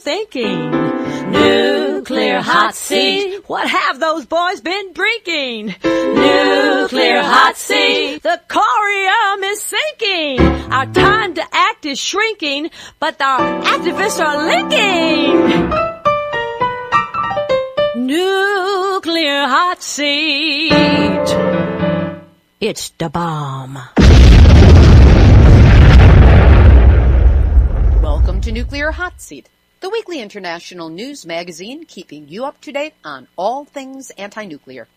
thinking. Nuclear hot seat, what have those boys been drinking? Nuclear hot seat, the corium is sinking. Our time to act is shrinking, but our activists are linking. Nuclear hot seat, it's the bomb. Welcome to Nuclear Hot Seat, the weekly international news magazine keeping you up to date on all things anti-nuclear.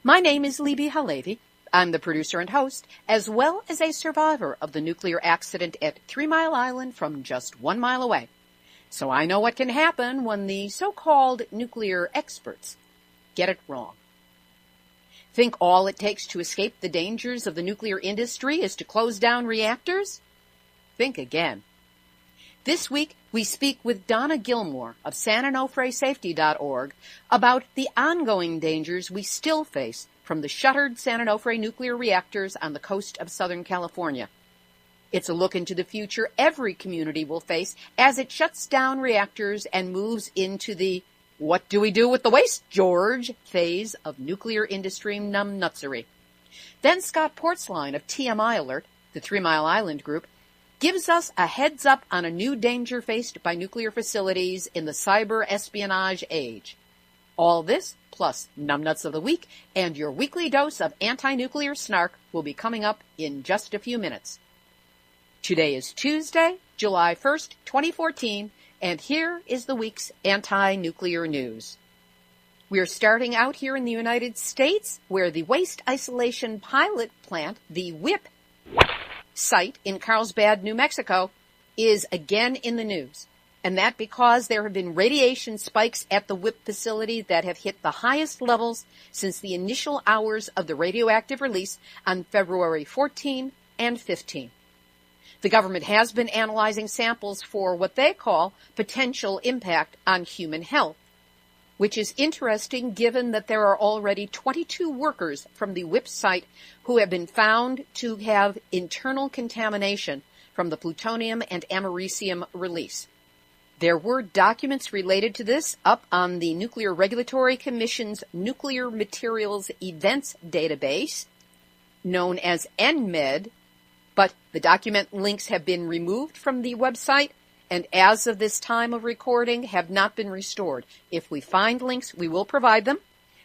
My name is Libbe HaLevy. I'm the producer and host, as well as a survivor of the nuclear accident at 3 Mile Island from just 1 mile away. So I know what can happen when the so-called nuclear experts get it wrong. Think all it takes to escape the dangers of the nuclear industry is to close down reactors? Think again. This week, we speak with Donna Gilmore of SanOnofresSafety.org about the ongoing dangers we still face from the shuttered San Onofre nuclear reactors on the coast of Southern California. It's a look into the future every community will face as it shuts down reactors and moves into the "what do we do with the waste, George?" phase of nuclear industry numbnutsery. Then Scott Portsline of TMI Alert, the 3 Mile Island group, gives us a heads up on a new danger faced by nuclear facilities in the cyber espionage age. All this, plus Numbnuts of the Week and your weekly dose of anti-nuclear snark will be coming up in just a few minutes. Today is Tuesday, July 1st, 2014, and here is the week's anti-nuclear news. We're starting out here in the United States, where the Waste Isolation Pilot Plant, the WIPP site in Carlsbad, New Mexico, is again in the news. And that because there have been radiation spikes at the WIPP facility that have hit the highest levels since the initial hours of the radioactive release on February 14 and 15. The government has been analyzing samples for what they call potential impact on human health, which is interesting given that there are already 22 workers from the WIPP site who have been found to have internal contamination from the plutonium and americium release. There were documents related to this up on the Nuclear Regulatory Commission's Nuclear Materials Events Database, known as NMED, but the document links have been removed from the website and as of this time of recording have not been restored. If we find links, we will provide them.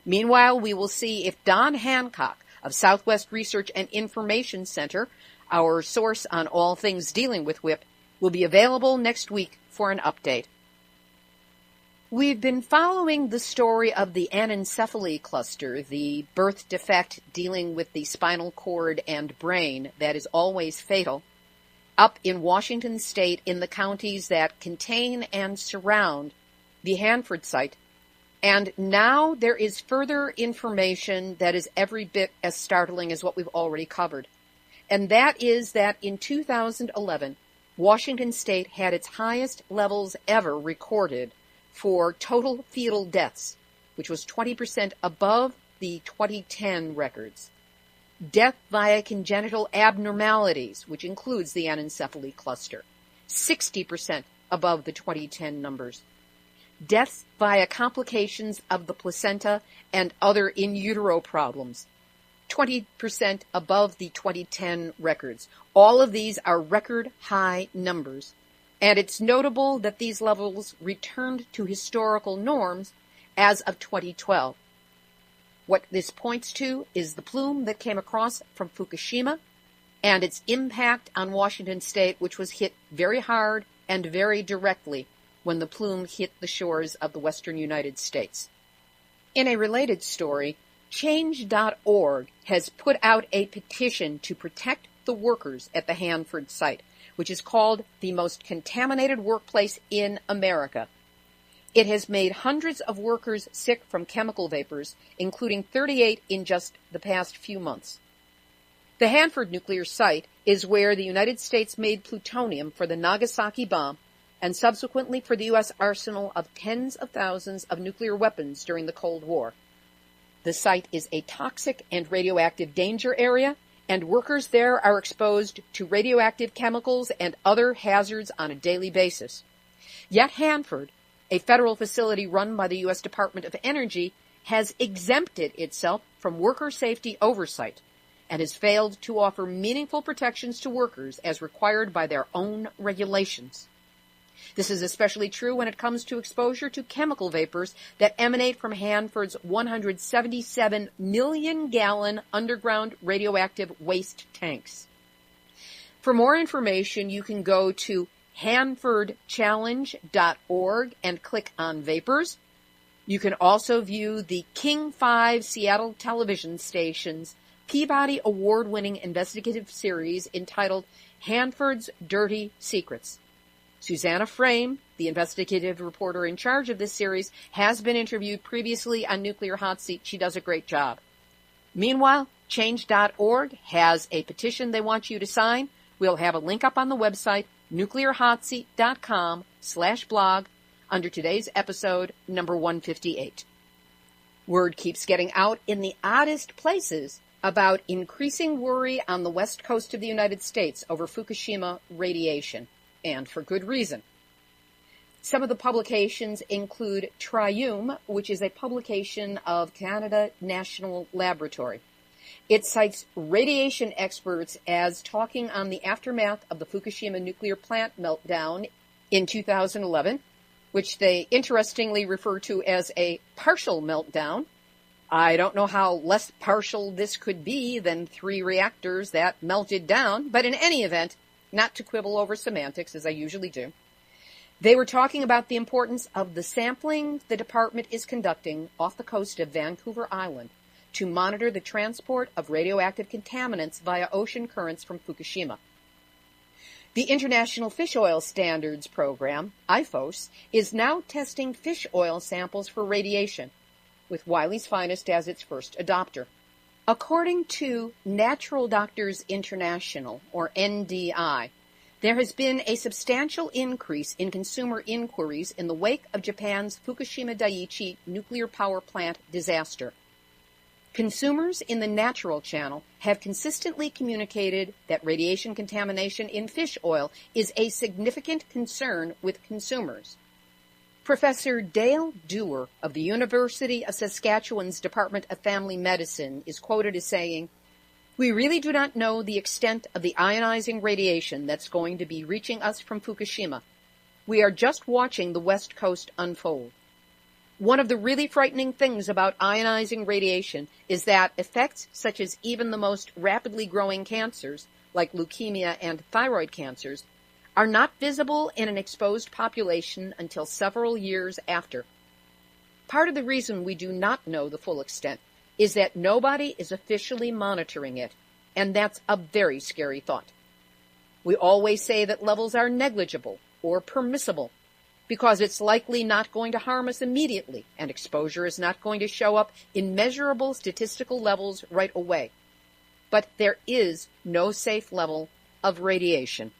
Meanwhile, we will see if Don Hancock of Southwest Research and Information Center, our source on all things dealing with WIPP, will be available next week for an update. We've been following the story of the anencephaly cluster, the birth defect dealing with the spinal cord and brain that is always fatal, up in Washington State in the counties that contain and surround the Hanford site. And now there is further information that is every bit as startling as what we've already covered. And that is that in 2011, Washington State had its highest levels ever recorded for total fetal deaths, which was 20% above the 2010 records. Death via congenital abnormalities, which includes the anencephaly cluster, 60% above the 2010 numbers. Deaths via complications of the placenta and other in utero problems, 20% above the 2010 records. All of these are record high numbers. And it's notable that these levels returned to historical norms as of 2012. What this points to is the plume that came across from Fukushima and its impact on Washington State, which was hit very hard and very directly when the plume hit the shores of the western United States. In a related story, Change.org has put out a petition to protect the workers at the Hanford site, which is called the most contaminated workplace in America. It has made hundreds of workers sick from chemical vapors, including 38 in just the past few months. The Hanford nuclear site is where the United States made plutonium for the Nagasaki bomb and subsequently for the U.S. arsenal of tens of thousands of nuclear weapons during the Cold War. The site is a toxic and radioactive danger area, and workers there are exposed to radioactive chemicals and other hazards on a daily basis. Yet Hanford, a federal facility run by the U.S. Department of Energy, has exempted itself from worker safety oversight and has failed to offer meaningful protections to workers as required by their own regulations. This is especially true when it comes to exposure to chemical vapors that emanate from Hanford's 177 million-gallon underground radioactive waste tanks. For more information, you can go to hanfordchallenge.org and click on Vapors. You can also view the King 5 Seattle television station's Peabody Award-winning investigative series entitled Hanford's Dirty Secrets. Susanna Frame, the investigative reporter in charge of this series, has been interviewed previously on Nuclear Hot Seat. She does a great job. Meanwhile, Change.org has a petition they want you to sign. We'll have a link up on the website, nuclearhotseat.com/blog, under today's episode, number 158. Word keeps getting out in the oddest places about increasing worry on the west coast of the United States over Fukushima radiation, and for good reason. Some of the publications include Triume, which is a publication of Canada National Laboratory. It cites radiation experts as talking on the aftermath of the Fukushima nuclear plant meltdown in 2011, which they interestingly refer to as a partial meltdown. I don't know how less partial this could be than 3 reactors that melted down, but in any event, not to quibble over semantics as I usually do, they were talking about the importance of the sampling the department is conducting off the coast of Vancouver Island to monitor the transport of radioactive contaminants via ocean currents from Fukushima. The International Fish Oil Standards Program, IFOS, is now testing fish oil samples for radiation, with Wiley's Finest as its first adopter. According to Natural Doctors International, or NDI, there has been a substantial increase in consumer inquiries in the wake of Japan's Fukushima Daiichi nuclear power plant disaster. Consumers in the natural channel have consistently communicated that radiation contamination in fish oil is a significant concern with consumers. Professor Dale Dewar of the University of Saskatchewan's Department of Family Medicine is quoted as saying, "We really do not know the extent of the ionizing radiation that's going to be reaching us from Fukushima. We are just watching the West Coast unfold. One of the really frightening things about ionizing radiation is that effects such as even the most rapidly growing cancers, like leukemia and thyroid cancers, are not visible in an exposed population until several years after. Part of the reason we do not know the full extent is that nobody is officially monitoring it, and that's a very scary thought. We always say that levels are negligible or permissible because it's likely not going to harm us immediately, and exposure is not going to show up in measurable statistical levels right away. But there is no safe level of radiation."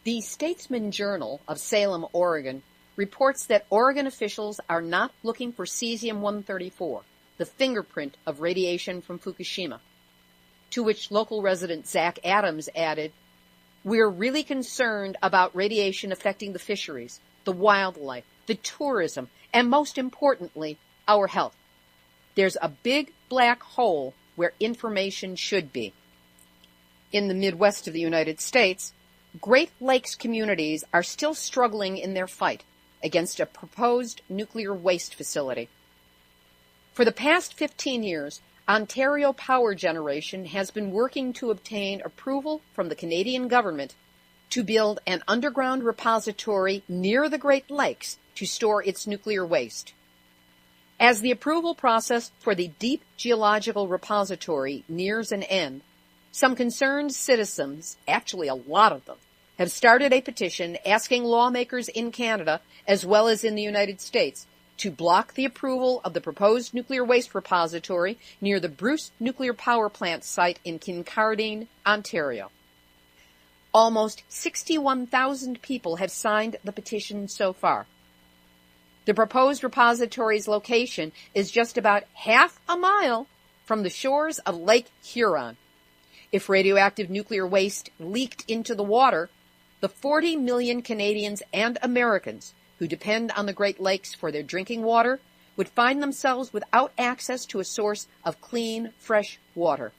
The Statesman Journal of Salem, Oregon, reports that Oregon officials are not looking for cesium-134, the fingerprint of radiation from Fukushima. To which local resident Zach Adams added, "We're really concerned about radiation affecting the fisheries, the wildlife, the tourism, and most importantly, our health. There's a big black hole where information should be." In the Midwest of the United States, Great Lakes communities are still struggling in their fight against a proposed nuclear waste facility. For the past 15 years, Ontario Power Generation has been working to obtain approval from the Canadian government to build an underground repository near the Great Lakes to store its nuclear waste. As the approval process for the Deep Geological Repository nears an end, some concerned citizens, actually a lot of them, have started a petition asking lawmakers in Canada, as well as in the United States, to block the approval of the proposed nuclear waste repository near the Bruce Nuclear Power Plant site in Kincardine, Ontario. Almost 61,000 people have signed the petition so far. The proposed repository's location is just about half a mile from the shores of Lake Huron. If radioactive nuclear waste leaked into the water, the 40 million Canadians and Americans who depend on the Great Lakes for their drinking water would find themselves without access to a source of clean, fresh water.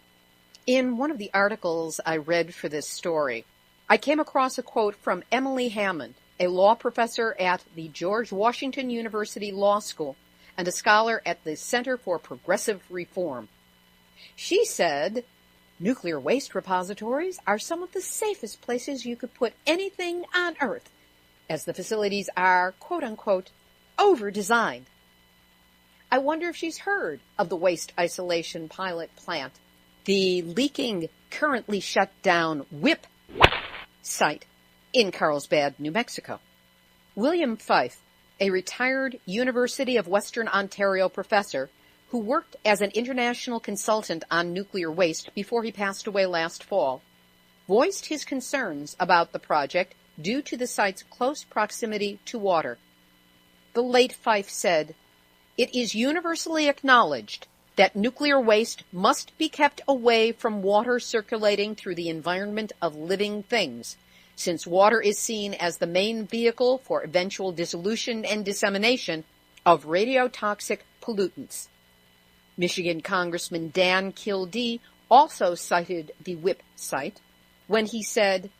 In one of the articles I read for this story, I came across a quote from Emily Hammond, a law professor at the George Washington University Law School and a scholar at the Center for Progressive Reform. She said, "Nuclear waste repositories are some of the safest places you could put anything on Earth, as the facilities are, quote-unquote, over-designed." I wonder if she's heard of the Waste Isolation Pilot Plant, the leaking, currently shut down WIP site in Carlsbad, New Mexico. William Fife, a retired University of Western Ontario professor who worked as an international consultant on nuclear waste before he passed away last fall, voiced his concerns about the project due to the site's close proximity to water. The late Fife said, "It is universally acknowledged that nuclear waste must be kept away from water circulating through the environment of living things, since water is seen as the main vehicle for eventual dissolution and dissemination of radiotoxic pollutants." Michigan Congressman Dan Kildee also cited the WIP site when he said,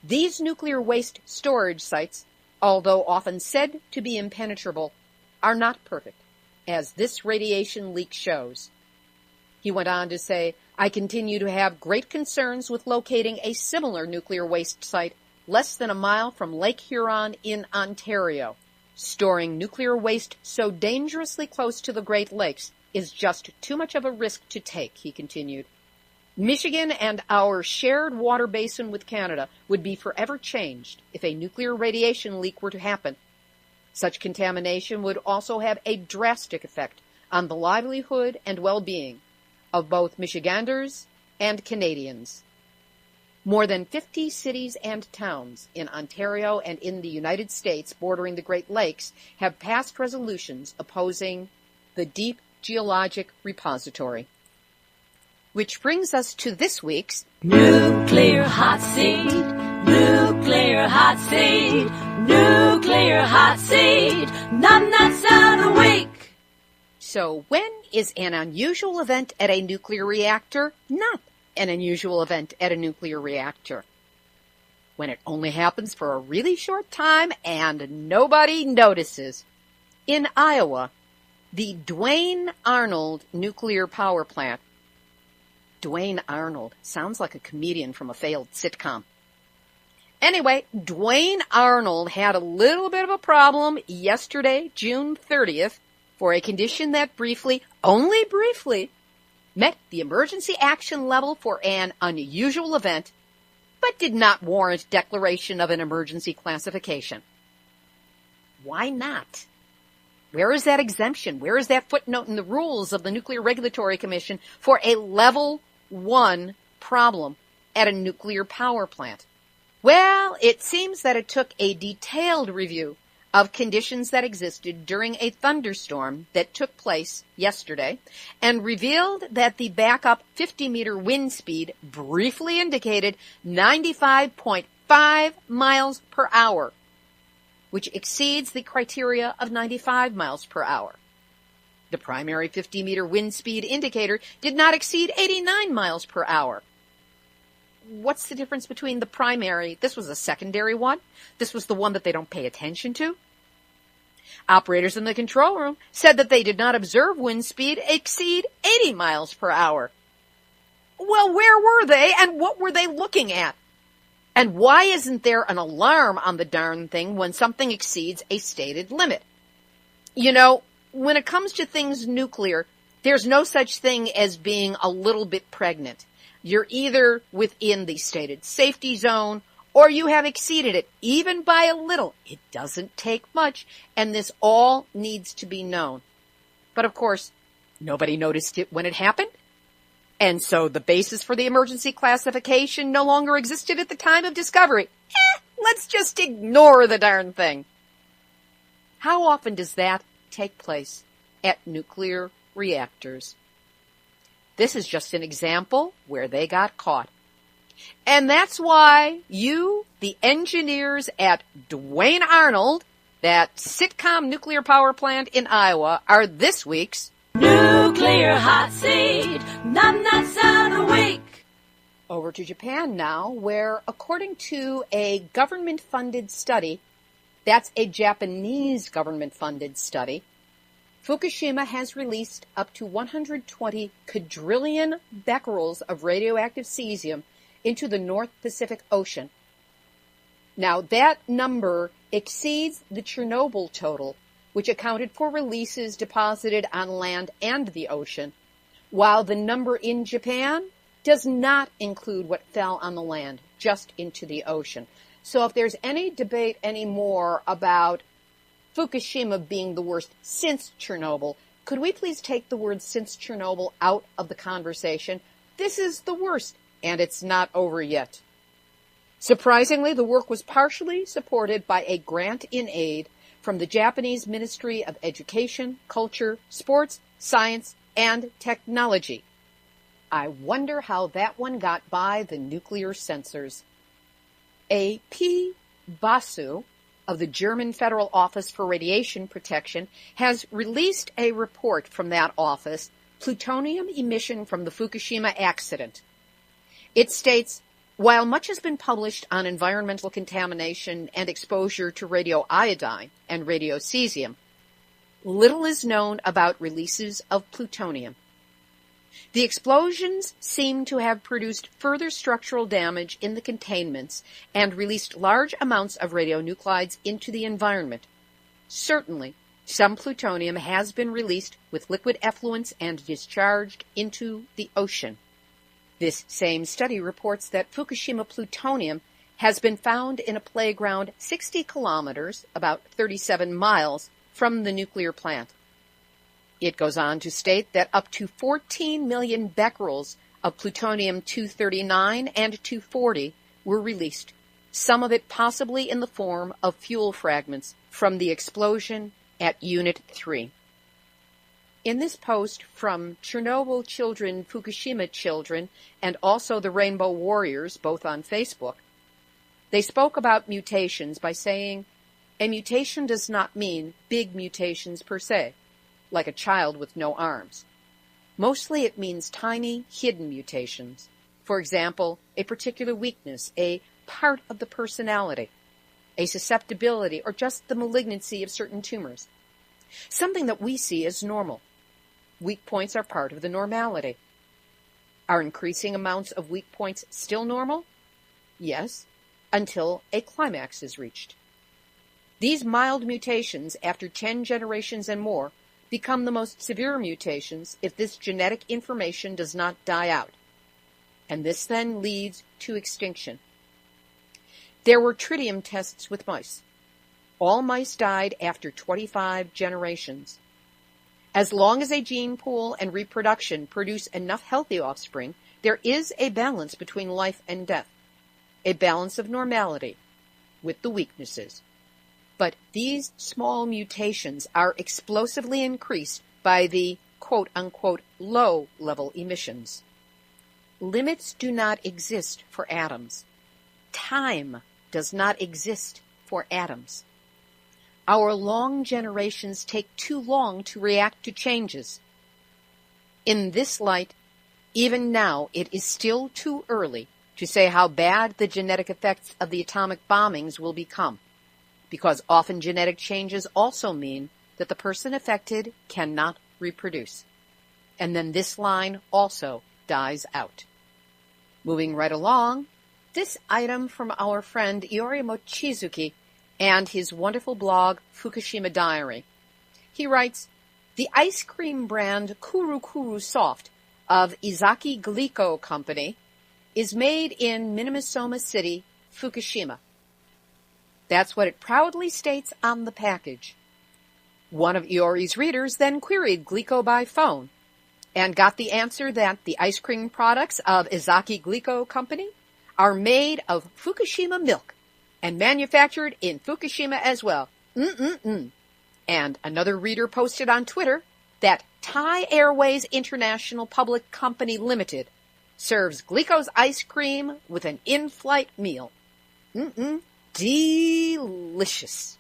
"These nuclear waste storage sites, although often said to be impenetrable, are not perfect, as this radiation leak shows." He went on to say, "I continue to have great concerns with locating a similar nuclear waste site less than a mile from Lake Huron in Ontario. Storing nuclear waste so dangerously close to the Great Lakes is just too much of a risk to take," he continued. "Michigan and our shared water basin with Canada would be forever changed if a nuclear radiation leak were to happen. Such contamination would also have a drastic effect on the livelihood and well-being of both Michiganders and Canadians." More than 50 cities and towns in Ontario and in the United States bordering the Great Lakes have passed resolutions opposing the Deep Geologic Repository. Which brings us to this week's Nuclear Hot Seat, Nuclear Hot Seat, Nuclear Hot Seat, Nuts of the Week. So when is an unusual event at a nuclear reactor not an unusual event at a nuclear reactor? When it only happens for a really short time and nobody notices. In Iowa, the Duane Arnold nuclear power plant. Duane Arnold sounds like a comedian from a failed sitcom. Anyway, Duane Arnold had a little bit of a problem yesterday, June 30th, for a condition that briefly, only briefly, met the emergency action level for an unusual event, but did not warrant declaration of an emergency classification. Why not? Where is that exemption? Where is that footnote in the rules of the Nuclear Regulatory Commission for a level 1 problem at a nuclear power plant? Well, it seems that it took a detailed review of conditions that existed during a thunderstorm that took place yesterday and revealed that the backup 50-meter wind speed briefly indicated 95.5 miles per hour, which exceeds the criteria of 95 miles per hour. The primary 50-meter wind speed indicator did not exceed 89 miles per hour. What's the difference between the primary? This was a secondary one. This was the one that they don't pay attention to. Operators in the control room said that they did not observe wind speed exceed 80 miles per hour. Well, where were they and what were they looking at? And why isn't there an alarm on the darn thing when something exceeds a stated limit? You know, when it comes to things nuclear, there's no such thing as being a little bit pregnant. You're either within the stated safety zone or you have exceeded it, even by a little. It doesn't take much, and this all needs to be known. But of course, nobody noticed it when it happened, and so the basis for the emergency classification no longer existed at the time of discovery. Let's just ignore the darn thing. How often does that take place at nuclear reactors? This is just an example where they got caught. And that's why you, the engineers at Duane Arnold, that sitcom nuclear power plant in Iowa are this week's Nuclear Hot Seat, nuts of the week. Over to Japan now, where according to a government-funded study, that's a Japanese government-funded study, Fukushima has released up to 120 quadrillion becquerels of radioactive cesium into the North Pacific Ocean. Now, that number exceeds the Chernobyl total, which accounted for releases deposited on land and the ocean, while the number in Japan does not include what fell on the land, just into the ocean. So if there's any debate anymore about Fukushima being the worst since Chernobyl, could we please take the word since Chernobyl out of the conversation? This is the worst, and it's not over yet. Surprisingly, the work was partially supported by a grant in aid from the Japanese Ministry of Education, Culture, Sports, Science, and Technology. I wonder how that one got by the nuclear censors. A P. Basu of the German Federal Office for Radiation Protection has released a report from that office, Plutonium Emission from the Fukushima Accident. It states, while much has been published on environmental contamination and exposure to radioiodine and radiocesium, little is known about releases of plutonium. The explosions seem to have produced further structural damage in the containments and released large amounts of radionuclides into the environment. Certainly, some plutonium has been released with liquid effluents and discharged into the ocean. This same study reports that Fukushima plutonium has been found in a playground 60 kilometers, about 37 miles, from the nuclear plant. It goes on to state that up to 14 million becquerels of plutonium-239 and 240 were released, some of it possibly in the form of fuel fragments from the explosion at Unit 3. In this post from Chernobyl Children, Fukushima Children, and also the Rainbow Warriors, both on Facebook, they spoke about mutations by saying, a mutation does not mean big mutations per se, like a child with no arms. Mostly it means tiny, hidden mutations. For example, a particular weakness, a part of the personality, a susceptibility, or just the malignancy of certain tumors. Something that we see as normal. Weak points are part of the normality. Are increasing amounts of weak points still normal? Yes, until a climax is reached. These mild mutations, after 10 generations and more, become the most severe mutations if this genetic information does not die out. And this then leads to extinction. There were tritium tests with mice. All mice died after 25 generations. As long as a gene pool and reproduction produce enough healthy offspring, there is a balance between life and death, a balance of normality with the weaknesses. But these small mutations are explosively increased by the quote-unquote low-level emissions. Limits do not exist for atoms. Time does not exist for atoms. Our long generations take too long to react to changes. In this light, even now it is still too early to say how bad the genetic effects of the atomic bombings will become, because often genetic changes also mean that the person affected cannot reproduce. And then this line also dies out. Moving right along, this item from our friend Iori Mochizuki and his wonderful blog, Fukushima Diary. He writes, the ice cream brand Kuru Kuru Soft of Izaki Glico Company is made in Minamisoma City, Fukushima. That's what it proudly states on the package. One of Iori's readers then queried Glico by phone and got the answer that the ice cream products of Izaki Glico Company are made of Fukushima milk and manufactured in Fukushima as well. And another reader posted on Twitter that Thai Airways International Public Company Limited serves Glico's ice cream with an in-flight meal. Delicious.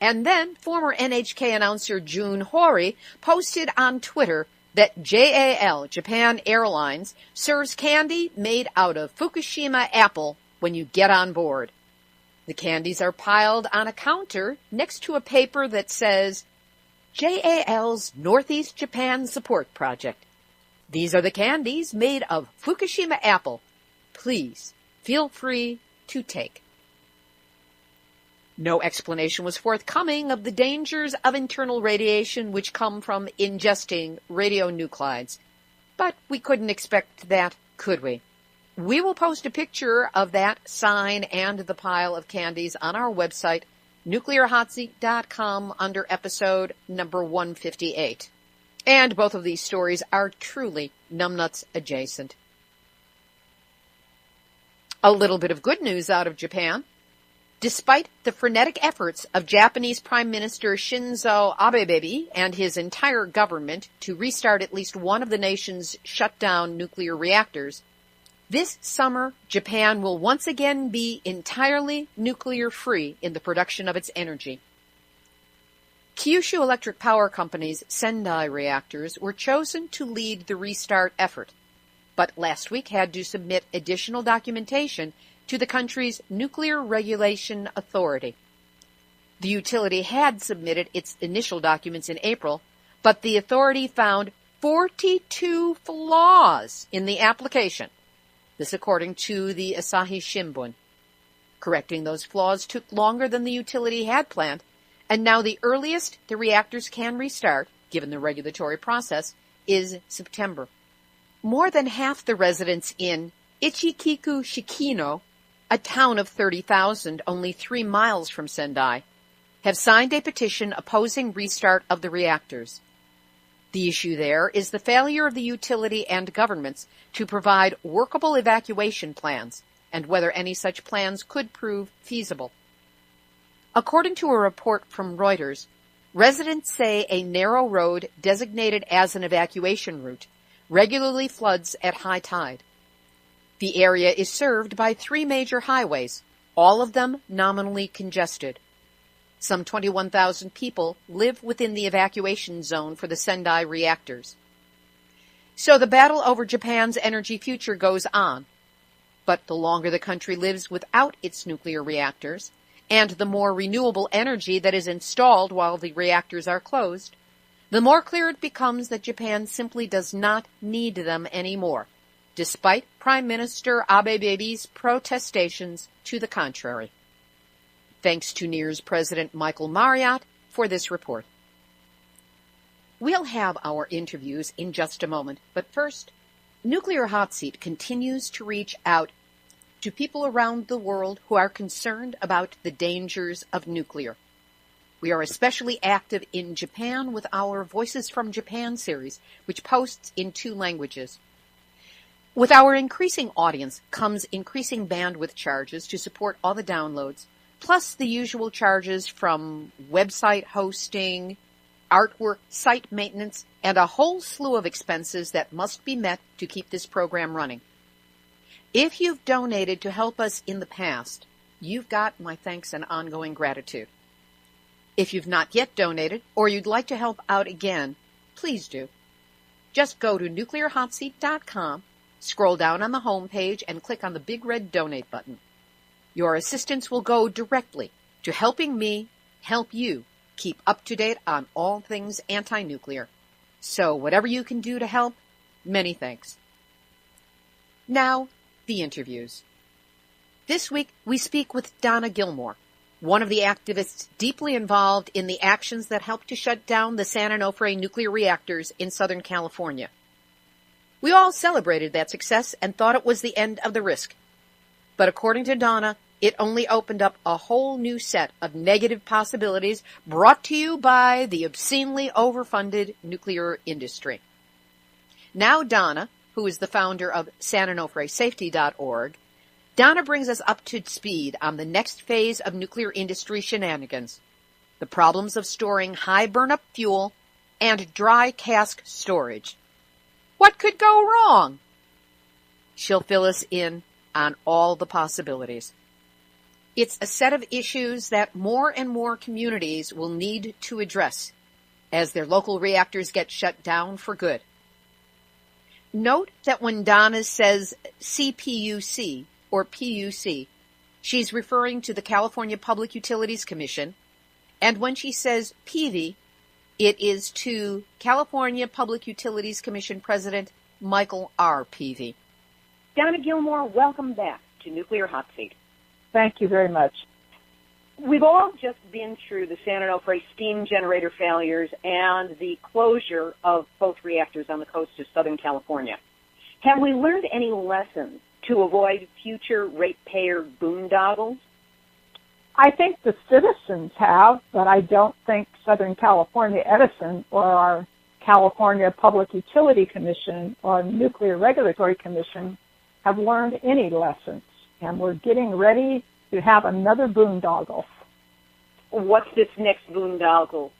And then former NHK announcer Jun Hori posted on Twitter that JAL, Japan Airlines, serves candy made out of Fukushima apple when you get on board. The candies are piled on a counter next to a paper that says, JAL's Northeast Japan Support Project. These are the candies made of Fukushima apple. Please feel free to take. No explanation was forthcoming of the dangers of internal radiation which come from ingesting radionuclides. But we couldn't expect that, could we? We will post a picture of that sign and the pile of candies on our website, nuclearhotseat.com, under episode number 158. And both of these stories are truly numbnuts adjacent. A little bit of good news out of Japan. Despite the frenetic efforts of Japanese Prime Minister Shinzo Abe and his entire government to restart at least one of the nation's shut-down nuclear reactors, this summer Japan will once again be entirely nuclear-free in the production of its energy. Kyushu Electric Power Company's Sendai reactors were chosen to lead the restart effort, but last week had to submit additional documentation to the country's Nuclear Regulation Authority. The utility had submitted its initial documents in April, but the authority found 42 flaws in the application. This according to the Asahi Shimbun. Correcting those flaws took longer than the utility had planned, and now the earliest the reactors can restart, given the regulatory process, is September. More than half the residents in Ichikiku Shikino, a town of 30,000 only 3 miles from Sendai, have signed a petition opposing restart of the reactors. The issue there is the failure of the utility and governments to provide workable evacuation plans and whether any such plans could prove feasible. According to a report from Reuters, residents say a narrow road designated as an evacuation route regularly floods at high tide. The area is served by 3 major highways, all of them nominally congested. Some 21,000 people live within the evacuation zone for the Sendai reactors. So the battle over Japan's energy future goes on. But the longer the country lives without its nuclear reactors, and the more renewable energy that is installed while the reactors are closed, the more clear it becomes that Japan simply does not need them anymore, despite Prime Minister Abe's protestations to the contrary. Thanks to NEAR's President Michael Marriott for this report. We'll have our interviews in just a moment, but first, Nuclear Hot Seat continues to reach out to people around the world who are concerned about the dangers of nuclear. We are especially active in Japan with our Voices from Japan series, which posts in 2 languages. With our increasing audience comes increasing bandwidth charges to support all the downloads, plus the usual charges from website hosting, artwork, site maintenance, and a whole slew of expenses that must be met to keep this program running. If you've donated to help us in the past, you've got my thanks and ongoing gratitude. If you've not yet donated, or you'd like to help out again, please do. Just go to nuclearhotseat.com, scroll down on the home page, and click on the big red donate button. Your assistance will go directly to helping me help you keep up to date on all things anti-nuclear. So whatever you can do to help, many thanks. Now, the interviews. This week, we speak with Donna Gilmore, one of the activists deeply involved in the actions that helped to shut down the San Onofres nuclear reactors in Southern California. We all celebrated that success and thought it was the end of the risk. But according to Donna, it only opened up a whole new set of negative possibilities brought to you by the obscenely overfunded nuclear industry. Now Donna, who is the founder of SanOnofresSafety.org, Donna brings us up to speed on the next phase of nuclear industry shenanigans, the problems of storing high burn-up fuel and dry cask storage. What could go wrong? She'll fill us in on all the possibilities. It's a set of issues that more and more communities will need to address as their local reactors get shut down for good. Note that when Donna says CPUC or PUC, she's referring to the California Public Utilities Commission, and when she says PV, it is to California Public Utilities Commission President Michael R. Peavy. Donna Gilmore, welcome back to Nuclear Hot Seat. Thank you very much. We've all just been through the San Onofres steam generator failures and the closure of both reactors on the coast of Southern California. Have we learned any lessons to avoid future ratepayer boondoggles? I think the citizens have, but I don't think Southern California Edison or our California Public Utility Commission or Nuclear Regulatory Commission have learned any lessons. And we're getting ready to have another boondoggle. What's this next boondoggle?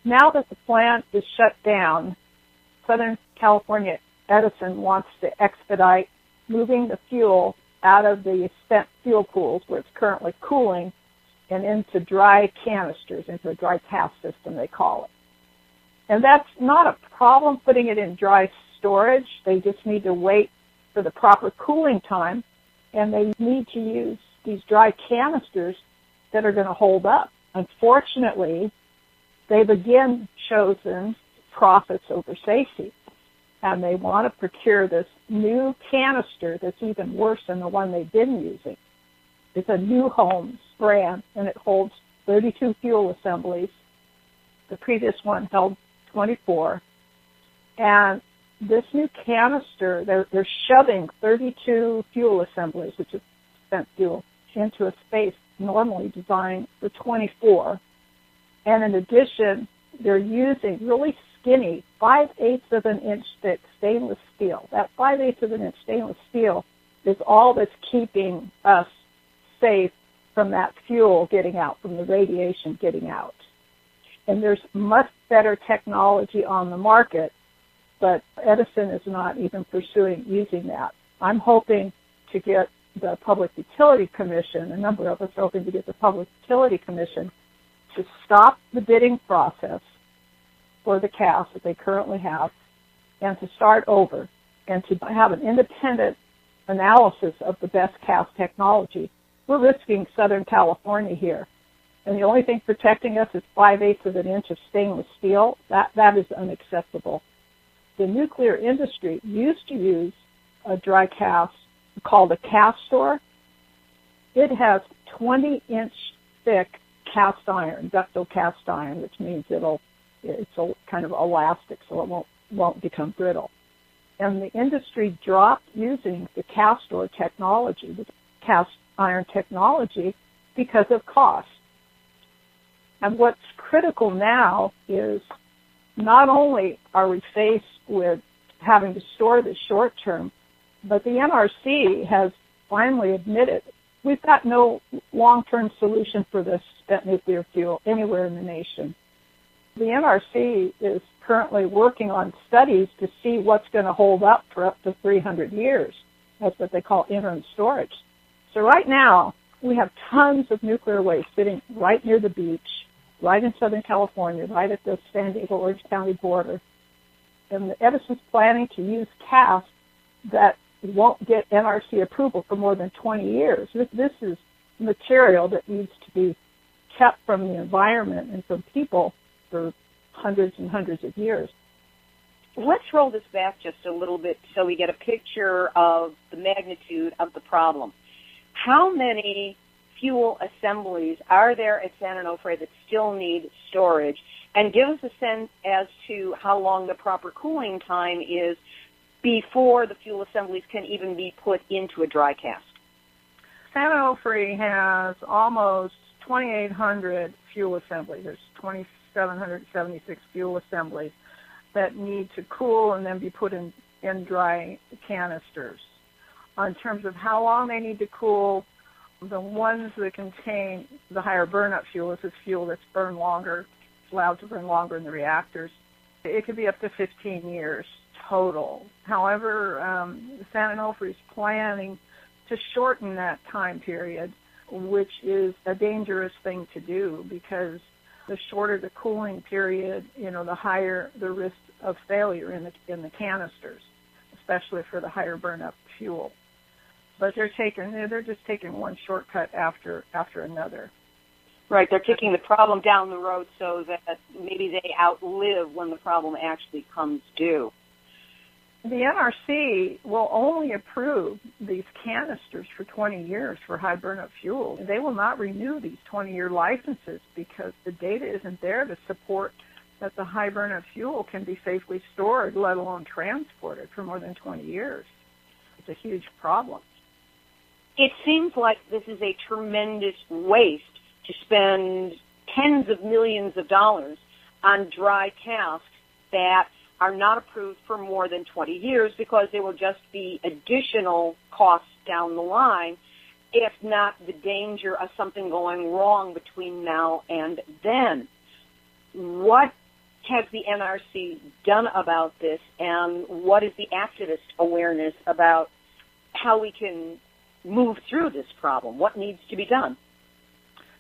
Now that the plant is shut down, Southern California Edison wants to expedite moving the fuel out of the spent fuel pools where it's currently cooling and into dry canisters, into a dry cask system, they call it. And that's not a problem putting it in dry storage. They just need to wait for the proper cooling time, and they need to use these dry canisters that are going to hold up. Unfortunately, they've again chosen profits over safety, and they want to procure this new canister that's even worse than the one they've been using. It's a New Homes brand, and it holds 32 fuel assemblies. The previous one held 24. And this new canister, they're shoving 32 fuel assemblies, which is spent fuel, into a space normally designed for 24. And in addition, they're using really skinny 5/8 of an inch thick stainless steel. That 5/8 of an inch stainless steel is all that's keeping us safe from that fuel getting out, from the radiation getting out. And there's much better technology on the market, but Edison is not even pursuing using that. I'm hoping to get the Public Utility Commission, a number of us are hoping to get the Public Utility Commission to stop the bidding process for the CAS that they currently have and to start over and to have an independent analysis of the best CAS technology. We're risking Southern California here. And the only thing protecting us is 5/8 of an inch of stainless steel. That is unacceptable. The nuclear industry used to use a dry cast called a Castor. It has 20-inch thick cast iron, ductile cast iron, which means it's a kind of elastic, so it won't become brittle. And the industry dropped using the Castor technology, the cast iron technology, because of cost. And what's critical now is not only are we faced with having to store this short term, but the NRC has finally admitted we've got no long-term solution for this spent nuclear fuel anywhere in the nation. The NRC is currently working on studies to see what's going to hold up for up to 300 years. That's what they call interim storage. So right now, we have tons of nuclear waste sitting right near the beach, right in Southern California, right at the San Diego-Orange County border. And Edison's planning to use CAS that won't get NRC approval for more than 20 years. This is material that needs to be kept from the environment and from people for hundreds and hundreds of years. Let's roll this back just a little bit so we get a picture of the magnitude of the problem. How many fuel assemblies are there at San Onofre that still need storage? And give us a sense as to how long the proper cooling time is before the fuel assemblies can even be put into a dry cask. San Onofre has almost 2,800 fuel assemblies. There's 2,776 fuel assemblies that need to cool and then be put in dry canisters. In terms of how long they need to cool, the ones that contain the higher burn-up fuel, this is fuel that's burned longer, allowed to burn longer in the reactors. It could be up to 15 years total. However, San Onofre is planning to shorten that time period which is a dangerous thing to do because the shorter the cooling period, the higher the risk of failure in the canisters, especially for the higher burn-up fuel. But they're just taking one shortcut after another. Right, they're kicking the problem down the road so that maybe they outlive when the problem actually comes due. The NRC will only approve these canisters for 20 years for high burn-up fuel. They will not renew these 20-year licenses because the data isn't there to support that the high burn-up fuel can be safely stored, let alone transported for more than 20 years. It's a huge problem. It seems like this is a tremendous waste to spend tens of millions of dollars on dry casks that are not approved for more than 20 years because there will just be additional costs down the line, if not the danger of something going wrong between now and then. What has the NRC done about this, and what is the activist awareness about how we can move through this problem? What needs to be done?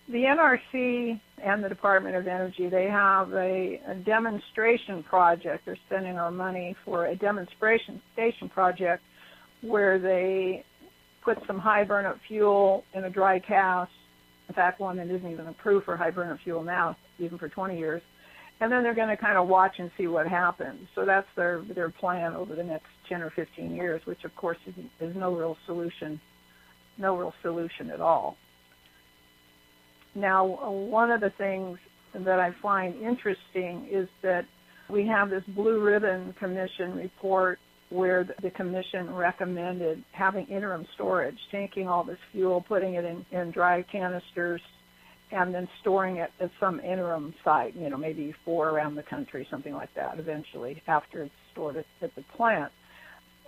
The NRC and the Department of Energy, they have a demonstration project. They're spending our money for a demonstration station project where they put some high burn-up fuel in a dry cask, in fact, one that isn't even approved for high burn-up fuel now, even for 20 years. And then they're going to kind of watch and see what happens. So that's their plan over the next 10 or 15 years, which, of course, is no real solution at all. Now, one of the things that I find interesting is that we have this Blue Ribbon Commission report where the commission recommended having interim storage, taking all this fuel, putting it in dry canisters, and then storing it at some interim site, maybe 4 around the country, something like that, eventually, after it's stored at the plant.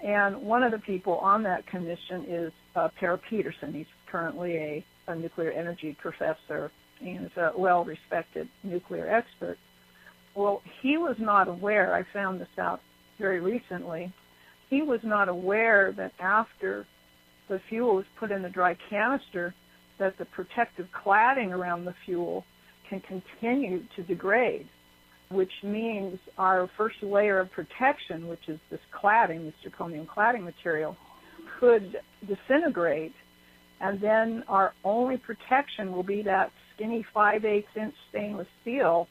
And one of the people on that commission is Per Peterson. He's currently a nuclear energy professor and is a well-respected nuclear expert. Well, he was not aware, I found this out very recently, he was not aware that after the fuel was put in the dry canister, that the protective cladding around the fuel can continue to degrade, which means our first layer of protection, which is this cladding, this zirconium cladding material, could disintegrate, and then our only protection will be that skinny 5/8-inch stainless steel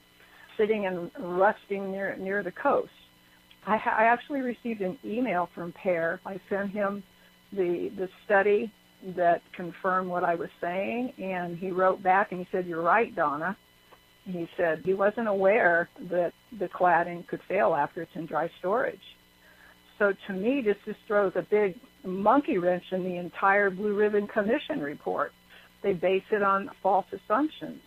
sitting and rusting near the coast. I actually received an email from Per. I sent him the study that confirmed what I was saying, and he wrote back and he said, "You're right, Donna." He said he wasn't aware that the cladding could fail after it's in dry storage. So to me, this just throws a big monkey wrench in the entire Blue Ribbon Commission report. They base it on false assumptions.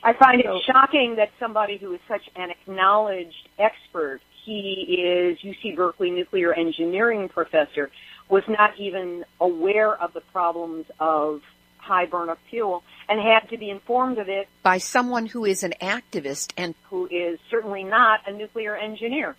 I find it shocking that somebody who is such an acknowledged expert, he is UC Berkeley nuclear engineering professor, was not even aware of the problems of high burn-up fuel and had to be informed of it by someone who is an activist and who is certainly not a nuclear engineer.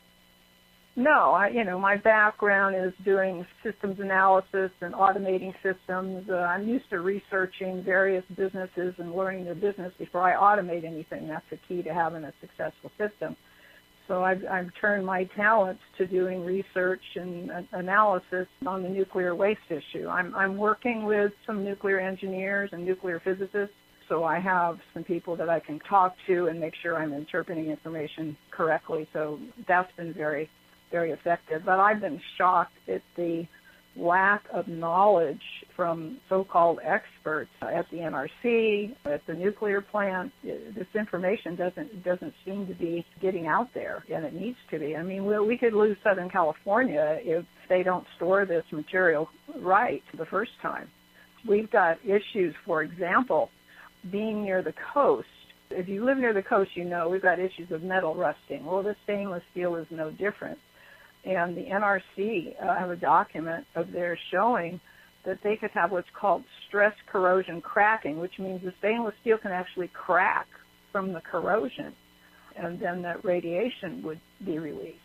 No, my background is doing systems analysis and automating systems. I'm used to researching various businesses and learning their business before I automate anything. That's the key to having a successful system. So I've turned my talents to doing research and analysis on the nuclear waste issue. I'm working with some nuclear engineers and nuclear physicists, so I have some people that I can talk to and make sure I'm interpreting information correctly. So that's been very, very effective. But I've been shocked at the lack of knowledge from so-called experts at the NRC, at the nuclear plant. This information doesn't seem to be getting out there, and it needs to be. I mean, we could lose Southern California if they don't store this material right the first time. We've got issues, for example, being near the coast. If you live near the coast, we've got issues of metal rusting. Well, the stainless steel is no different. And the NRC have a document of theirs showing that they could have what's called stress corrosion cracking, which means the stainless steel can actually crack from the corrosion, and then that radiation would be released.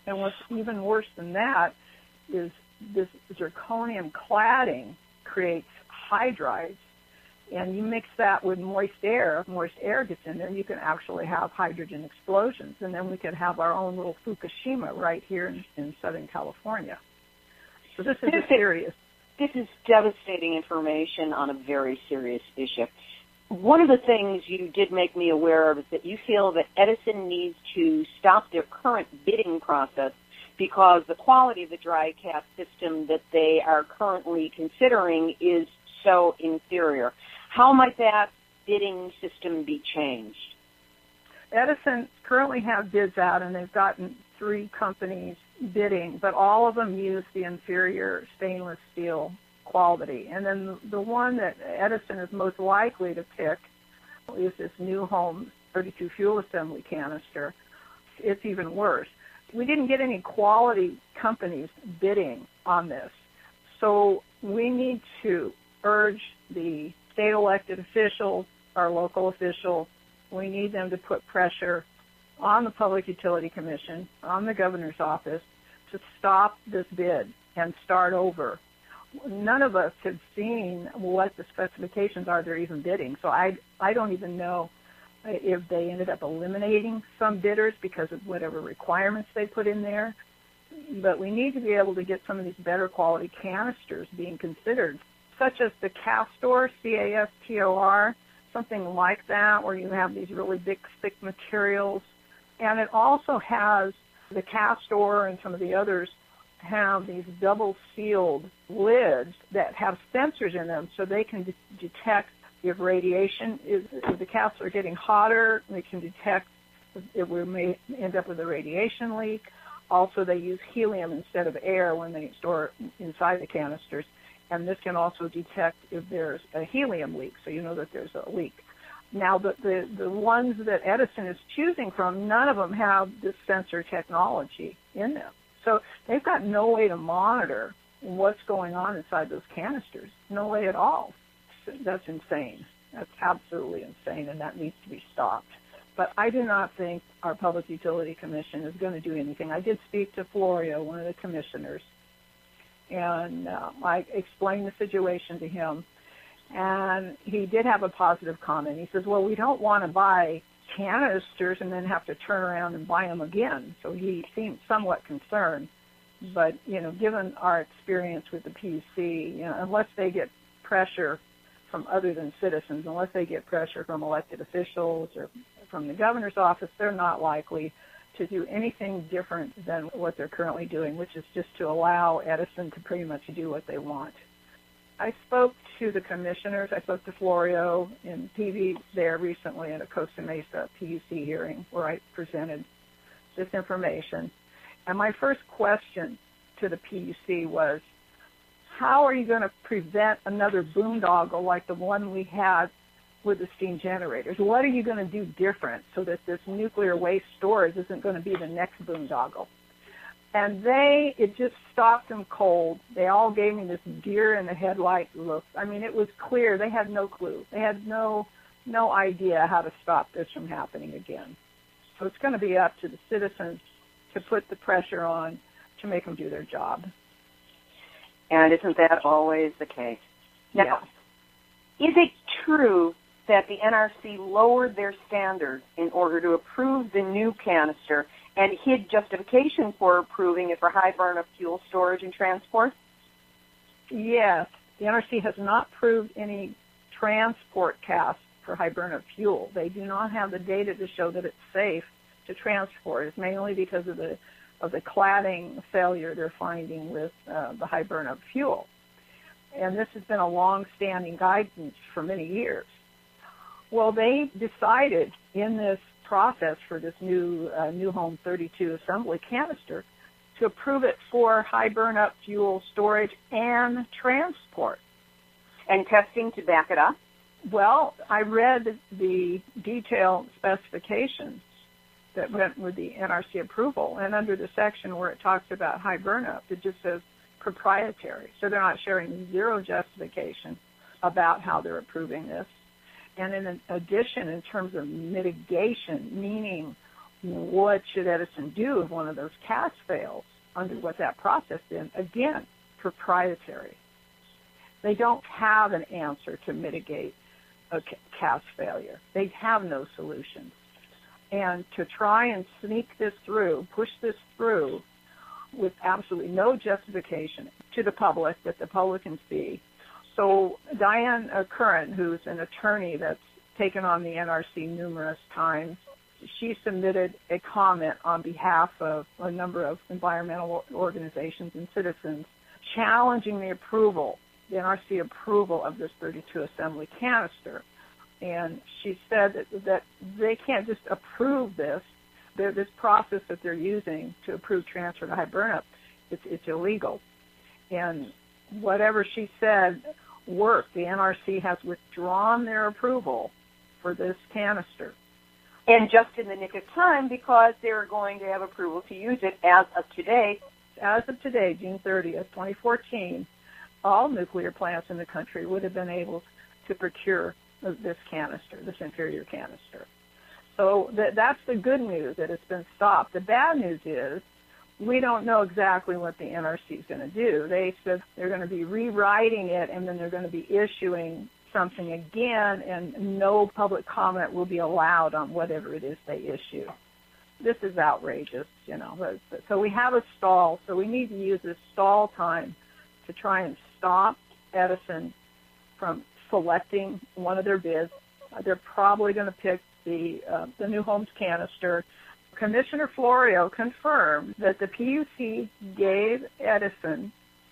And what's even worse than that is this zirconium cladding creates hydrides, and you mix that with moist air gets in there, you can actually have hydrogen explosions, and then we could have our own little Fukushima right here in Southern California. So this is serious. This is devastating information on a very serious issue. One of the things you did make me aware of is that you feel that Edison needs to stop their current bidding process because the quality of the dry cast system that they are currently considering is so inferior. How might that bidding system be changed? Edison currently have bids out, and they've gotten 3 companies bidding, but all of them use the inferior stainless steel quality. And then the one that Edison is most likely to pick is this new home 32 fuel assembly canister. It's even worse. We didn't get any quality companies bidding on this. So we need to urge the state elected officials, our local officials, we need them to put pressure on the Public Utility Commission, on the governor's office, to stop this bid and start over. None of us have seen what the specifications are they're even bidding, so I don't even know if they ended up eliminating some bidders because of whatever requirements they put in there. But we need to be able to get some of these better quality canisters being considered, such as the Castor, C-A-S-T-O-R, something like that, where you have these really big, thick materials. And it also has, the Castor and some of the others have these double-sealed lids that have sensors in them so they can detect if radiation is, if the casts are getting hotter, they can detect if we may end up with a radiation leak. Also, they use helium instead of air when they store inside the canisters. And this can also detect if there's a helium leak, so you know that there's a leak. Now, the ones that Edison is choosing from, none of them have this sensor technology in them. So they've got no way to monitor what's going on inside those canisters. No way at all. That's insane. That's absolutely insane, and that needs to be stopped. But I do not think our Public Utility Commission is going to do anything. I did speak to Florio, one of the commissioners, and I explained the situation to him, and he did have a positive comment. He says, well, we don't want to buy canisters and then have to turn around and buy them again. So he seemed somewhat concerned. But, you know, given our experience with the PUC, you know, unless they get pressure from other than citizens, unless they get pressure from elected officials or from the governor's office, they're not likely to do anything different than what they're currently doing, which is just to allow Edison to pretty much do what they want. I spoke to the commissioners. I spoke to Florio in TV there recently at a Costa Mesa PUC hearing where I presented this information. And my first question to the PUC was, how are you going to prevent another boondoggle like the one we had with the steam generators? What are you going to do different so that this nuclear waste storage isn't going to be the next boondoggle? And it just stopped them cold. They all gave me this deer in the headlight look. I mean, it was clear. They had no clue. They had no idea how to stop this from happening again. So it's going to be up to the citizens to put the pressure on to make them do their job. And isn't that always the case? Now, Is it true that the NRC lowered their standards in order to approve the new canister and hid justification for approving it for high burn-up fuel storage and transport? Yes. The NRC has not approved any transport cast for high burn-up fuel. They do not have the data to show that it's safe to transport. It's mainly because of the cladding failure they're finding with the high burn-up fuel. And this has been a long-standing guidance for many years. Well, they decided in this process for this new home 32 assembly canister to approve it for high burn-up fuel storage and transport. And testing to back it up? Well, I read the detailed specifications that went with the NRC approval, and under the section where it talks about high burn-up, it just says proprietary. So they're not sharing zero justification about how they're approving this. And in addition, in terms of mitigation, meaning what should Edison do if one of those casts fails under what that process is, again, proprietary. They don't have an answer to mitigate a cast failure. They have no solutions. And to try and sneak this through, push this through with absolutely no justification to the public that the public can see. So Diane Curran, who's an attorney that's taken on the NRC numerous times, she submitted a comment on behalf of a number of environmental organizations and citizens challenging the NRC approval of this 32 assembly canister. And she said that they can't just approve this. This process that they're using to approve transfer to high burnup, it's illegal. And whatever she said worked. The NRC has withdrawn their approval for this canister. And just in the nick of time, because they were going to have approval to use it as of today. As of today, June 30th, 2014, all nuclear plants in the country would have been able to procure this canister, this inferior canister. So that's the good news, that it's been stopped. The bad news is we don't know exactly what the NRC is going to do. They said they're going to be rewriting it, and then they're going to be issuing something again, and no public comment will be allowed on whatever it is they issue. This is outrageous, So we have a stall, so we need to use this stall time to try and stop Edison from selecting one of their bids. They're probably going to pick the New Homes canister. Commissioner Florio confirmed that the PUC gave Edison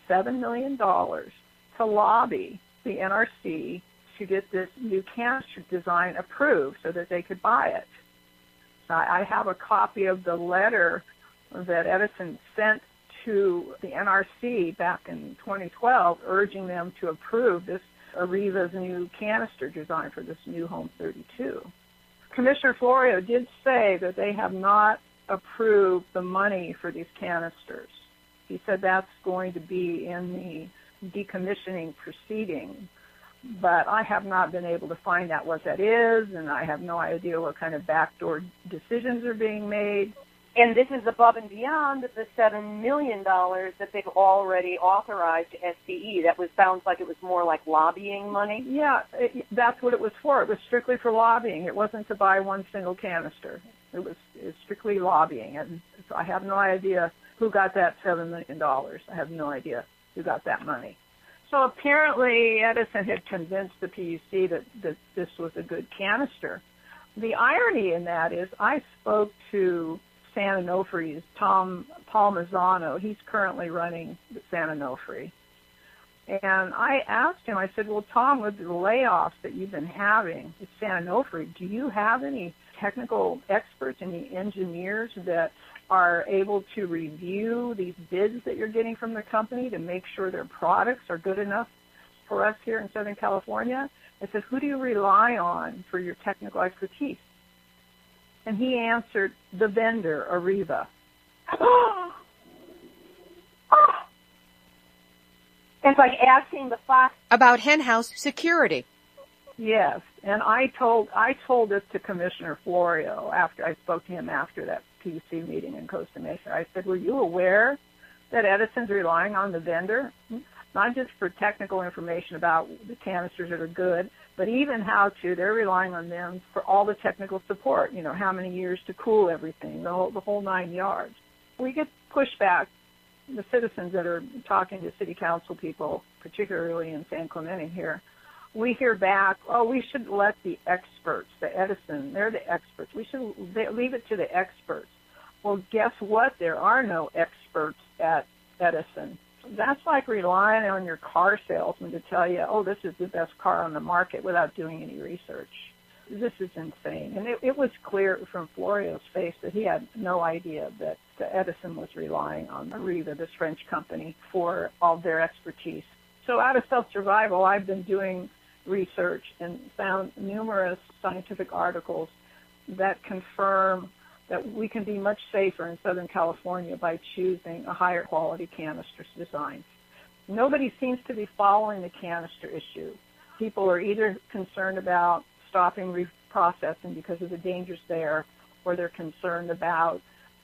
$7 million to lobby the NRC to get this new canister design approved so that they could buy it. I have a copy of the letter that Edison sent to the NRC back in 2012 urging them to approve this Arriva's new canister design for this New Home 32. Commissioner Florio did say that they have not approved the money for these canisters. He said that's going to be in the decommissioning proceeding, but I have not been able to find out what that is, and I have no idea what kind of backdoor decisions are being made. And this is above and beyond the $7 million that they've already authorized to SCE. Sounds like it was more like lobbying money. Yeah, that's what it was for. It was strictly for lobbying. It wasn't to buy one single canister. It was strictly lobbying. And so I have no idea who got that $7 million. I have no idea who got that money. So apparently Edison had convinced the PUC that this was a good canister. The irony in that is I spoke to San Onofres, Tom Palmazzano. He's currently running the San Onofre. And I asked him, I said, well, Tom, with the layoffs that you've been having at San Onofre, do you have any technical experts, any engineers that are able to review these bids that you're getting from the company to make sure their products are good enough for us here in Southern California? I said, who do you rely on for your technical expertise? And he answered, the vendor, Arriva. It's like asking the fox about henhouse security. Yes, and I told this to Commissioner Florio after I spoke to him after that PUC meeting in Costa Mesa. I said, were you aware that Edison's relying on the vendor, not just for technical information about the canisters that are good, but even they're relying on them for all the technical support, how many years to cool everything, the whole 9 yards. We get pushback. The citizens that are talking to city council people, particularly in San Clemente here, we hear back, we should let the experts, the Edison, they're the experts. We should leave it to the experts. Well, guess what? There are no experts at Edison. That's like relying on your car salesman to tell you, this is the best car on the market without doing any research. This is insane. And it was clear from Florio's face that he had no idea that Edison was relying on Arriva, this French company, for all their expertise. So out of self-survival, I've been doing research and found numerous scientific articles that confirm that we can be much safer in Southern California by choosing a higher quality canister design. Nobody seems to be following the canister issue. People are either concerned about stopping reprocessing because of the dangers there, or they're concerned about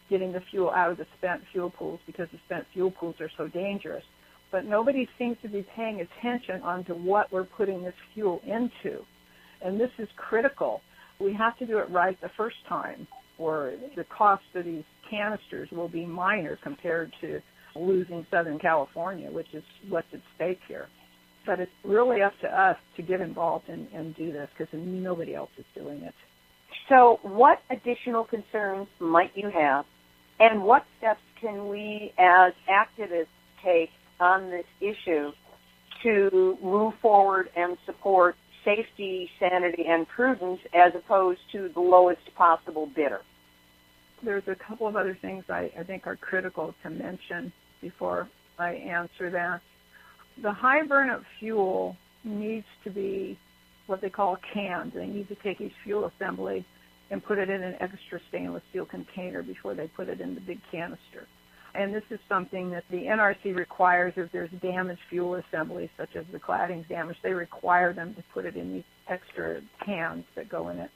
getting the fuel out of the spent fuel pools because the spent fuel pools are so dangerous. But nobody seems to be paying attention onto what we're putting this fuel into. And this is critical. We have to do it right the first time, or the cost of these canisters will be minor compared to losing Southern California, which is what's at stake here. But it's really up to us to get involved and do this, because nobody else is doing it. So what additional concerns might you have, and what steps can we as activists take on this issue to move forward and support safety, sanity, and prudence as opposed to the lowest possible bidder? There's a couple of other things I think are critical to mention before I answer that. The high burn-up fuel needs to be what they call canned. They need to take each fuel assembly and put it in an extra stainless steel container before they put it in the big canister. And this is something that the NRC requires if there's damaged fuel assemblies, such as the cladding's damaged. They require them to put it in these extra cans that go in it.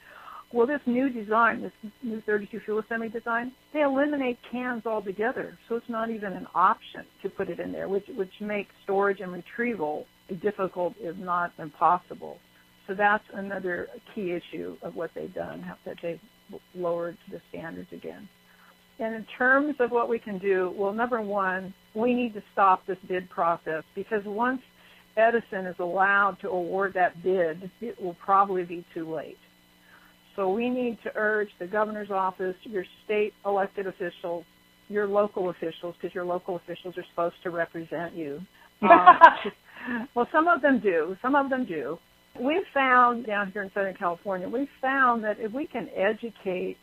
Well, this new design, this new 32 fuel assembly design, they eliminate cans altogether, so it's not even an option to put it in there, which makes storage and retrieval difficult, if not impossible. So that's another key issue of what they've done, that they've lowered the standards again. And in terms of what we can do, well, number one, we need to stop this bid process, because once Edison is allowed to award that bid, it will probably be too late. So we need to urge the governor's office, your state elected officials, your local officials, because your local officials are supposed to represent you. Well, some of them do. Some of them do. We've found down here in Southern California, we've found that if we can educate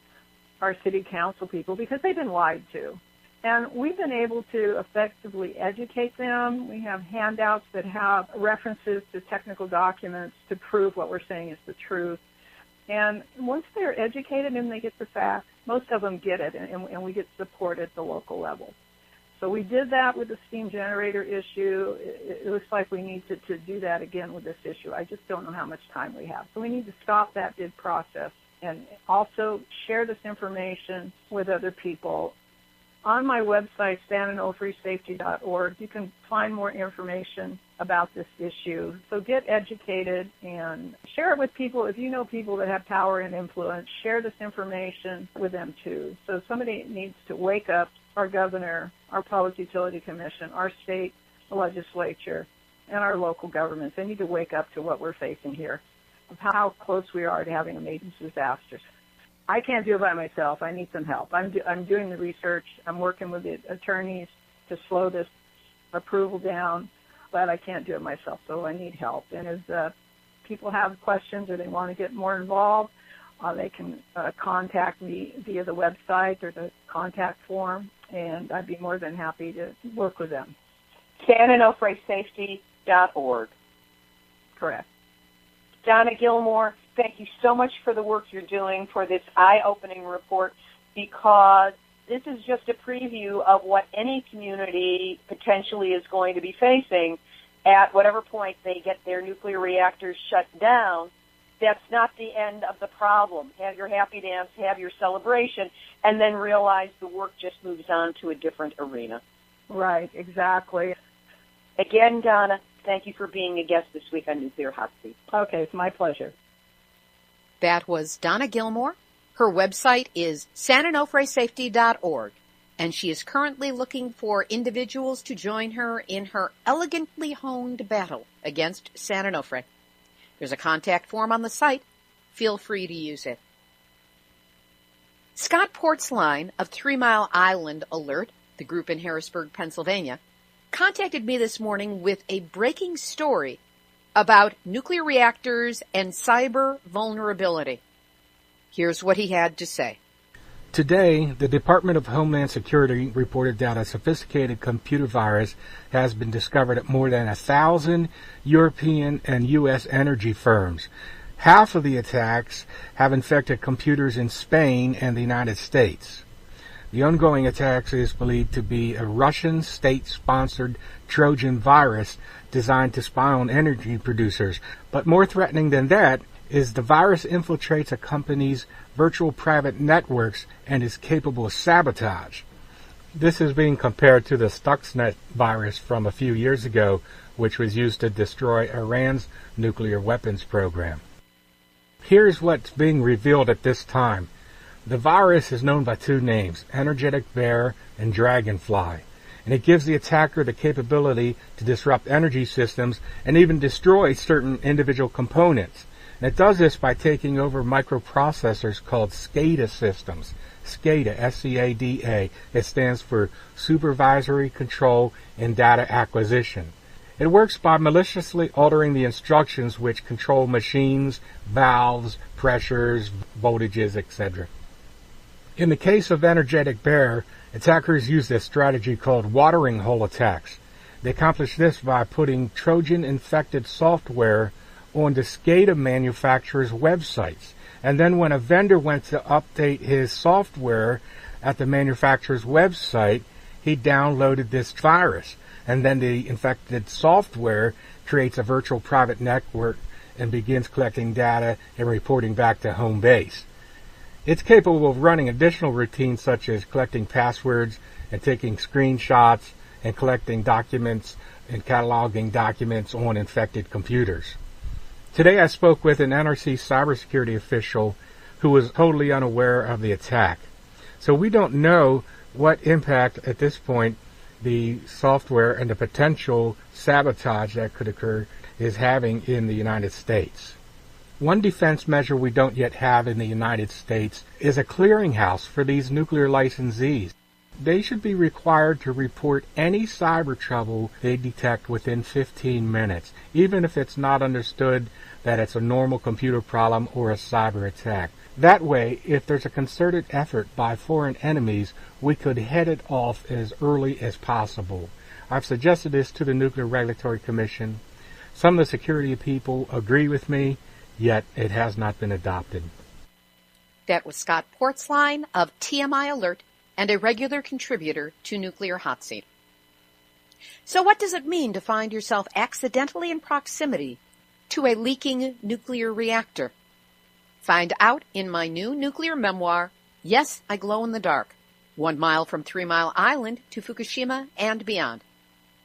our city council people, because they've been lied to, and we've been able to effectively educate them. We have handouts that have references to technical documents to prove what we're saying is the truth. And once they're educated and they get the facts, most of them get it, and we get support at the local level. So we did that with the steam generator issue. It looks like we need to do that again with this issue. I just don't know how much time we have. So we need to stop that bid process and also share this information with other people. On my website, SanOnofresSafety.org, you can find more information about this issue. So get educated and share it with people. If you know people that have power and influence, share this information with them too. So somebody needs to wake up, our governor, our Public Utility Commission, our state legislature, and our local governments. They need to wake up to what we're facing here, of how close we are to having a major disaster. I can't do it by myself. I need some help. I'm doing the research. I'm working with the attorneys to slow this approval down, but I can't do it myself, so I need help. And as people have questions or they want to get more involved, they can contact me via the website or the contact form, and I'd be more than happy to work with them. SanOnofresSafety.org. Correct. Donna Gilmore, thank you so much for the work you're doing for this eye-opening report, because this is just a preview of what any community potentially is going to be facing at whatever point they get their nuclear reactors shut down. That's not the end of the problem. Have your happy dance, have your celebration, and then realize the work just moves on to a different arena. Right, exactly. Again, Donna, thank you for being a guest this week on Nuclear Hot Seat. Okay, it's my pleasure. That was Donna Gilmore. Her website is SanOnofresSafety.org, and she is currently looking for individuals to join her in her elegantly honed battle against San Onofre. There's a contact form on the site. Feel free to use it. Scott Portzline of 3 Mile Island Alert, the group in Harrisburg, Pennsylvania, contacted me this morning with a breaking story about nuclear reactors and cyber vulnerability. Here's what he had to say. Today, the Department of Homeland Security reported that a sophisticated computer virus has been discovered at more than 1,000 European and U.S. energy firms. Half of the attacks have infected computers in Spain and the United States. The ongoing attacks is believed to be a Russian state-sponsored Trojan virus designed to spy on energy producers. But more threatening than that is the virus infiltrates a company's virtual private networks and is capable of sabotage. This is being compared to the Stuxnet virus from a few years ago, which was used to destroy Iran's nuclear weapons program. Here's what's being revealed at this time. The virus is known by two names, energetic bear and dragonfly, and it gives the attacker the capability to disrupt energy systems and even destroy certain individual components. And it does this by taking over microprocessors called SCADA systems. SCADA, S-C-A-D-A. It stands for Supervisory Control and Data Acquisition. It works by maliciously altering the instructions which control machines, valves, pressures, voltages, etc. In the case of energetic bear, attackers use this strategy called watering hole attacks. They accomplish this by putting Trojan-infected software on the SCADA manufacturers' websites. And then when a vendor went to update his software at the manufacturer's website, he downloaded this virus. And then the infected software creates a virtual private network and begins collecting data and reporting back to home base. It's capable of running additional routines such as collecting passwords and taking screenshots and collecting documents and cataloging documents on infected computers. Today I spoke with an NRC cybersecurity official who was totally unaware of the attack. So we don't know what impact at this point the software and the potential sabotage that could occur is having in the United States. One defense measure we don't yet have in the United States is a clearinghouse for these nuclear licensees. They should be required to report any cyber trouble they detect within 15 minutes, even if it's not understood that it's a normal computer problem or a cyber attack. That way, if there's a concerted effort by foreign enemies, we could head it off as early as possible. I've suggested this to the Nuclear Regulatory Commission. Some of the security people agree with me, yet it has not been adopted. That was Scott Portzline of TMI Alert and a regular contributor to Nuclear Hot Seat. So what does it mean to find yourself accidentally in proximity to a leaking nuclear reactor? Find out in my new nuclear memoir, Yes, I Glow in the Dark, 1 mile from 3 Mile Island to Fukushima and beyond.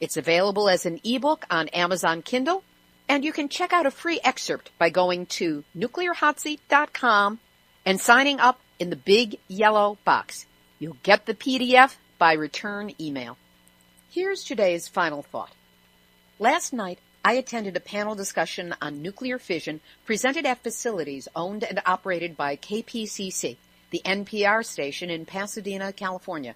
It's available as an ebook on Amazon Kindle, and you can check out a free excerpt by going to nuclearhotseat.com and signing up in the big yellow box. You'll get the PDF by return email. Here's today's final thought. Last night, I attended a panel discussion on nuclear fission presented at facilities owned and operated by KPCC, the NPR station in Pasadena, California.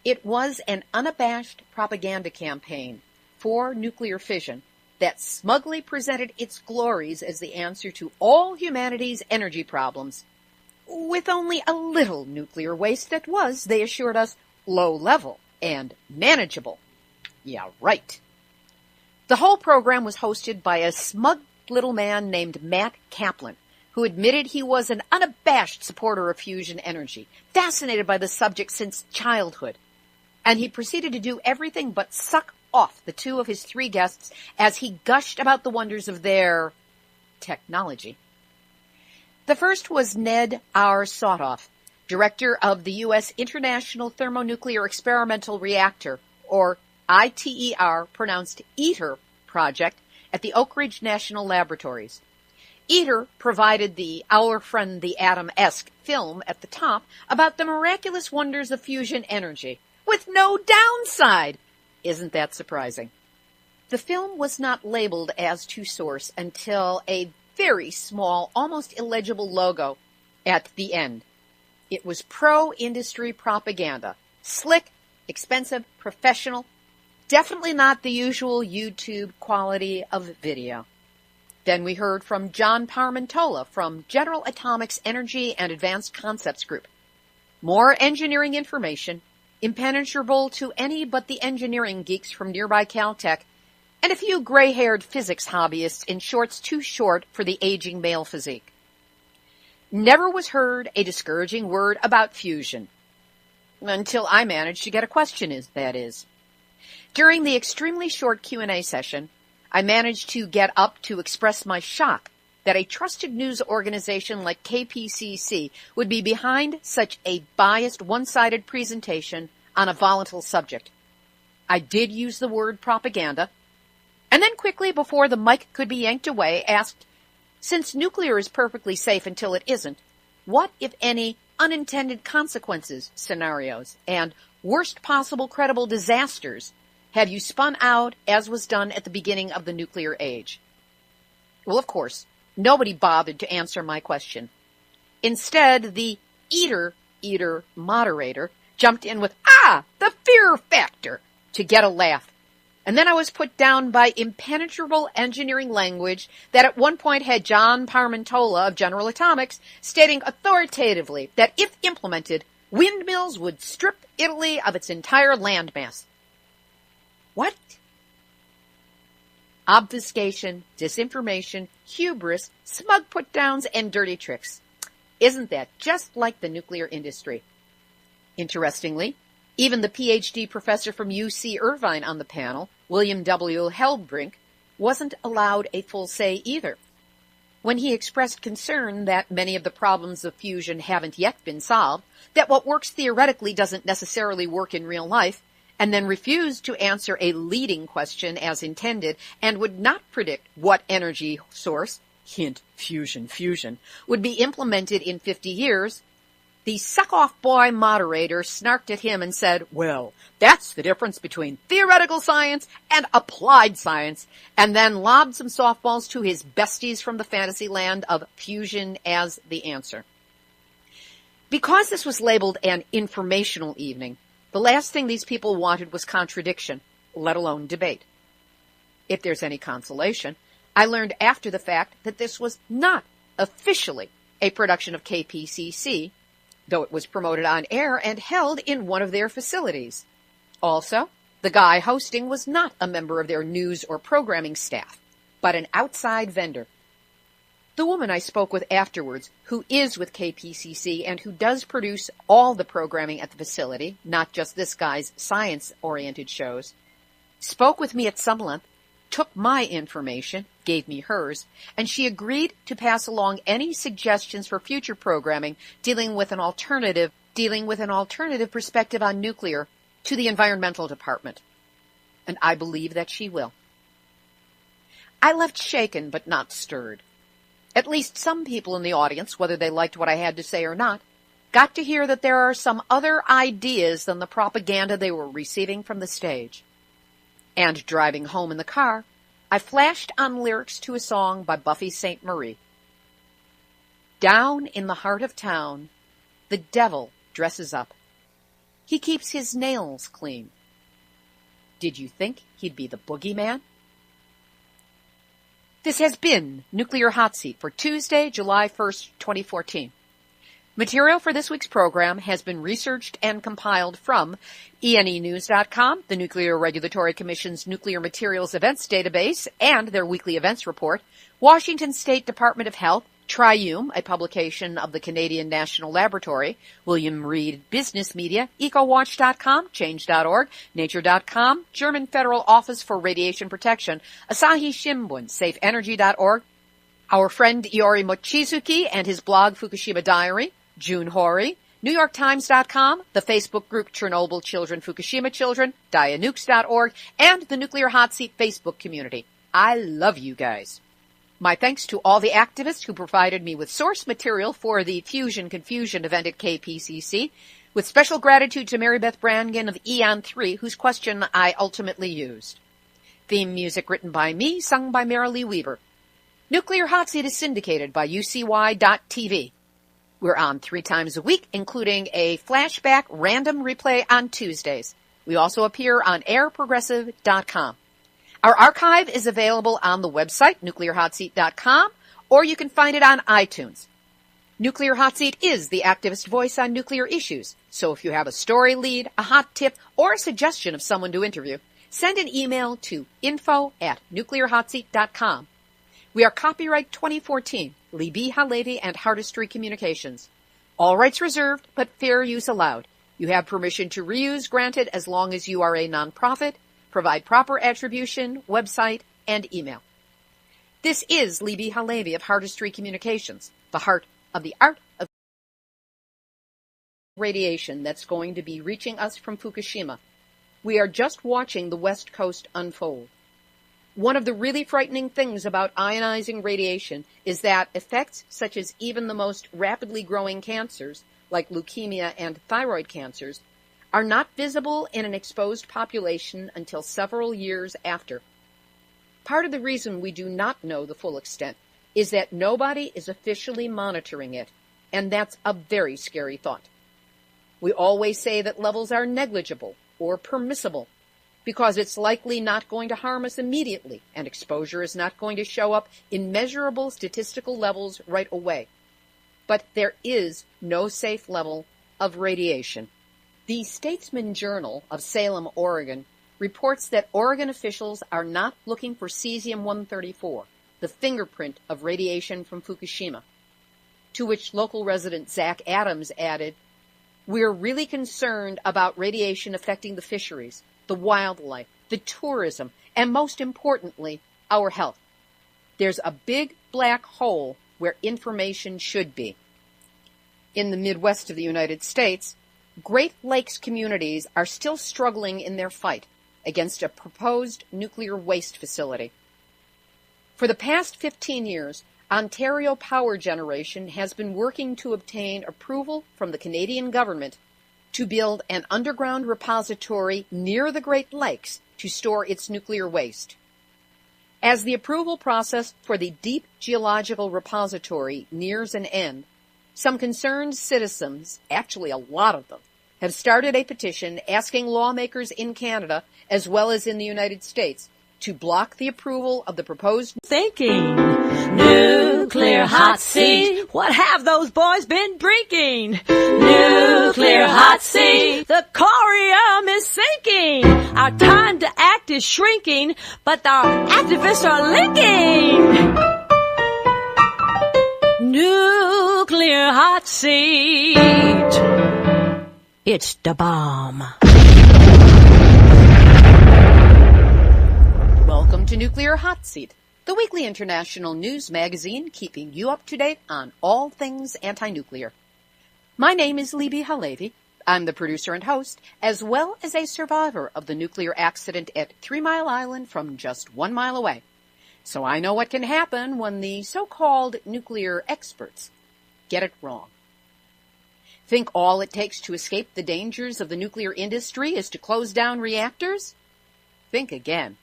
It was an unabashed propaganda campaign for nuclear fission that smugly presented its glories as the answer to all humanity's energy problems, with only a little nuclear waste that was, they assured us, low level and manageable. Yeah, right. The whole program was hosted by a smug little man named Matt Kaplan, who admitted he was an unabashed supporter of fusion energy, fascinated by the subject since childhood. And he proceeded to do everything but suck off the two of his three guests as he gushed about the wonders of their technology. The first was Ned R. Sawtoff, director of the U.S. International Thermonuclear Experimental Reactor, or ITER, pronounced ITER, project at the Oak Ridge National Laboratories. ITER provided the Our Friend the Atom-esque film at the top about the miraculous wonders of fusion energy, with no downside. Isn't that surprising? The film was not labeled as to source until a very small, almost illegible logo at the end. It was pro-industry propaganda. Slick, expensive, professional. Definitely not the usual YouTube quality of video. Then we heard from John Parmentola from General Atomics Energy and Advanced Concepts Group. More engineering information, impenetrable to any but the engineering geeks from nearby Caltech, and a few gray-haired physics hobbyists in shorts too short for the aging male physique. Never was heard a discouraging word about fusion. Until I managed to get a question, that is. During the extremely short Q&A session, I managed to get up to express my shock that a trusted news organization like KPCC would be behind such a biased, one-sided presentation on a volatile subject. I did use the word propaganda, and then quickly, before the mic could be yanked away, asked, Since nuclear is perfectly safe until it isn't, what, if any, unintended consequences scenarios and worst possible credible disasters have you spun out as was done at the beginning of the nuclear age? Well, of course, nobody bothered to answer my question. Instead, the eater moderator jumped in with, the fear factor, to get a laugh. And then I was put down by impenetrable engineering language that at one point had John Parmentola of General Atomics stating authoritatively that if implemented, windmills would strip Italy of its entire landmass. What? Obfuscation, disinformation, hubris, smug put-downs, and dirty tricks. Isn't that just like the nuclear industry? Interestingly, even the PhD professor from UC Irvine on the panel, William W. Heldbrink, wasn't allowed a full say either. When he expressed concern that many of the problems of fusion haven't yet been solved, that what works theoretically doesn't necessarily work in real life, and then refused to answer a leading question as intended and would not predict what energy source, hint, fusion, would be implemented in 50 years, the suck-off boy moderator snarked at him and said, well, that's the difference between theoretical science and applied science, and then lobbed some softballs to his besties from the fantasy land of fusion as the answer. Because this was labeled an informational evening, the last thing these people wanted was contradiction, let alone debate. If there's any consolation, I learned after the fact that this was not officially a production of KPCC, though it was promoted on air and held in one of their facilities. Also, the guy hosting was not a member of their news or programming staff, but an outside vendor. The woman I spoke with afterwards, who is with KPCC and who does produce all the programming at the facility, not just this guy's science-oriented shows, spoke with me at some length, took my information, gave me hers, and she agreed to pass along any suggestions for future programming dealing with an alternative perspective on nuclear to the environmental department. And I believe that she will. I left shaken but not stirred. At least some people in the audience, whether they liked what I had to say or not, got to hear that there are some other ideas than the propaganda they were receiving from the stage. And driving home in the car, I flashed on lyrics to a song by Buffy St. Marie. Down in the heart of town, the devil dresses up. He keeps his nails clean. Did you think he'd be the boogeyman? This has been Nuclear Hot Seat for Tuesday, July 1st, 2014. Material for this week's program has been researched and compiled from ENEnews.com, the Nuclear Regulatory Commission's Nuclear Materials Events Database, and their weekly events report, Washington State Department of Health, Triume, a publication of the Canadian National Laboratory, William Reed Business Media, EcoWatch.com, Change.org, Nature.com, German Federal Office for Radiation Protection, Asahi Shimbun, SafeEnergy.org, our friend Iori Mochizuki and his blog Fukushima Diary, June Hori, NewYorkTimes.com, the Facebook group Chernobyl Children, Fukushima Children, Dianukes.org, and the Nuclear Hot Seat Facebook community. I love you guys. My thanks to all the activists who provided me with source material for the Fusion Confusion event at KPCC, with special gratitude to Mary Beth Brannigan of Eon 3, whose question I ultimately used. Theme music written by me, sung by Marilee Weaver. Nuclear Hot Seat is syndicated by UCY.TV. We're on 3 times a week, including a flashback random replay on Tuesdays. We also appear on airprogressive.com. Our archive is available on the website, nuclearhotseat.com, or you can find it on iTunes. Nuclear Hot Seat is the activist voice on nuclear issues, so if you have a story lead, a hot tip, or a suggestion of someone to interview, send an email to info@nuclearhotseat.com. We are copyright 2014, Libbe HaLevy and Hardestry Communications. All rights reserved, but fair use allowed. You have permission to reuse granted as long as you are a nonprofit. Provide proper attribution, website, and email. This is Libbe HaLevy of Hardestry Communications, the heart of the art of radiation that's going to be reaching us from Fukushima. We are just watching the West Coast unfold. One of the really frightening things about ionizing radiation is that effects such as even the most rapidly growing cancers, like leukemia and thyroid cancers, are not visible in an exposed population until several years after. Part of the reason we do not know the full extent is that nobody is officially monitoring it, and that's a very scary thought. We always say that levels are negligible or permissible because it's likely not going to harm us immediately, and exposure is not going to show up in measurable statistical levels right away. But there is no safe level of radiation. The Statesman Journal of Salem, Oregon, reports that Oregon officials are not looking for cesium-134, the fingerprint of radiation from Fukushima. To which local resident Zach Adams added, "We're really concerned about radiation affecting the fisheries, the wildlife, the tourism, and most importantly, our health. There's a big black hole where information should be." In the Midwest of the United States, Great Lakes communities are still struggling in their fight against a proposed nuclear waste facility. For the past 15 years, Ontario Power Generation has been working to obtain approval from the Canadian government to build an underground repository near the Great Lakes to store its nuclear waste. As the approval process for the Deep Geological Repository nears an end, some concerned citizens, actually a lot of them, have started a petition asking lawmakers in Canada, as well as in the United States, to block the approval of the proposed Thinking. Nuclear hot seat. What have those boys been drinking? Nuclear hot seat. The corium is sinking. Our time to act is shrinking, but our activists are linking. Nuclear hot seat. It's the bomb. Welcome to Nuclear Hot Seat, the weekly international news magazine keeping you up to date on all things anti-nuclear. My name is Libbe HaLevy. I'm the producer and host, as well as a survivor of the nuclear accident at 3 Mile Island from just 1 mile away. So I know what can happen when the so-called nuclear experts get it wrong. Think all it takes to escape the dangers of the nuclear industry is to close down reactors? Think again.